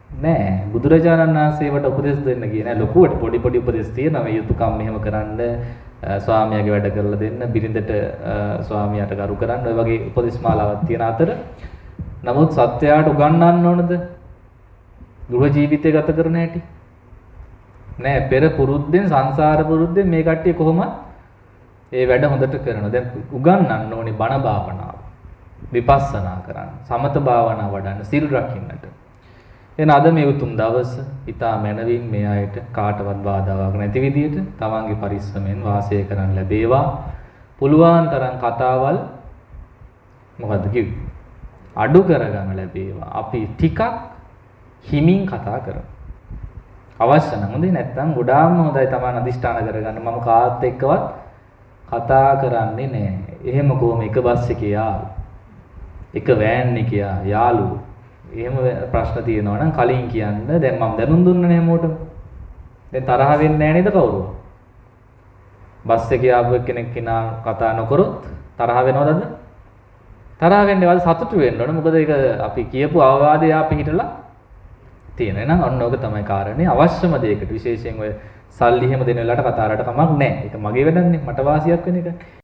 නෑ. බුදුරජාණන් වහන්සේවට උපදෙස් දෙන්න කිය නෑ. ලොකුවට පොඩි පොඩි උපදෙස් තියෙනවා. මේ යුතුයකම් මෙහෙම කරන්න, ස්වාමියාගේ වැඩ කරලා දෙන්න, බිරිඳට ස්වාමියාට කරු කරන්න, ඔය වගේ උපදෙස් මාලාවක් තියෙන අතර නමුත් සත්‍යයට උගන්වන්න ඕනද? ගෘහ ජීවිතය ගත කරන හැටි. නෑ පෙර පුරුද්දෙන් සංසාර පුරුද්දෙන් මේ කට්ටිය කොහොමද ඒ වැඩ හොඳට කරනවා. දැන් උගන්වන්න ඕනේ බණ භාවනාව. විපස්සනා කරන්න, සමත භාවනා වඩන්න, සිල් රකින්නට. එහෙනම් අද මේ උතුම් දවස ඊටා මැනවින් මේ අයට කාටවත් බාධාවක් නැති විදිහට තමන්ගේ පරිස්සමෙන් වාසය කරන්න ලැබේවා. පුළුවන් තරම් කතාවල් මොකද්ද කිව්වේ? අඩු කරගන්න ලැබේවා. අපි ටිකක් හිමින් කතා කරමු. අවශ්‍ය නම් හොඳයි, නැත්නම් ගොඩාක්ම හොඳයි තමන් අදිෂ්ඨාන කරගන්න. මම කාත් එක්කවත් කතා කරන්නේ නැහැ. එහෙම කොහොම එක බස් එකේ යාළු, එක වෑන් එකේ යාළුවෝ එහෙම ප්‍රශ්න තියෙනවා නම් කලින් කියන්න. දැන් මම දැනුම් දුන්නනේ හැමෝටම. දැන් තරහ වෙන්නේ නැහැ නේද කවුරුවත්? බස් එකේ ආපු කෙනෙක් කෙනා කතා නොකරොත් තරහ වෙනවද? තරහ වෙන්නේ වල සතුටු වෙන්න ඕන. මොකද ඒක අපි කියපු අවවාදය අපි හිටලා තියෙන. එහෙනම් ඔන්න ඕක තමයි කාරණේ. අවශ්‍යම දෙයකට විශේෂයෙන් ඔය සල්ලි එහෙම දෙන වෙලාවට කතාරට කමක් නැහැ. ඒක මගේ වැඩක් නේ. මට වාසියක් වෙන එක.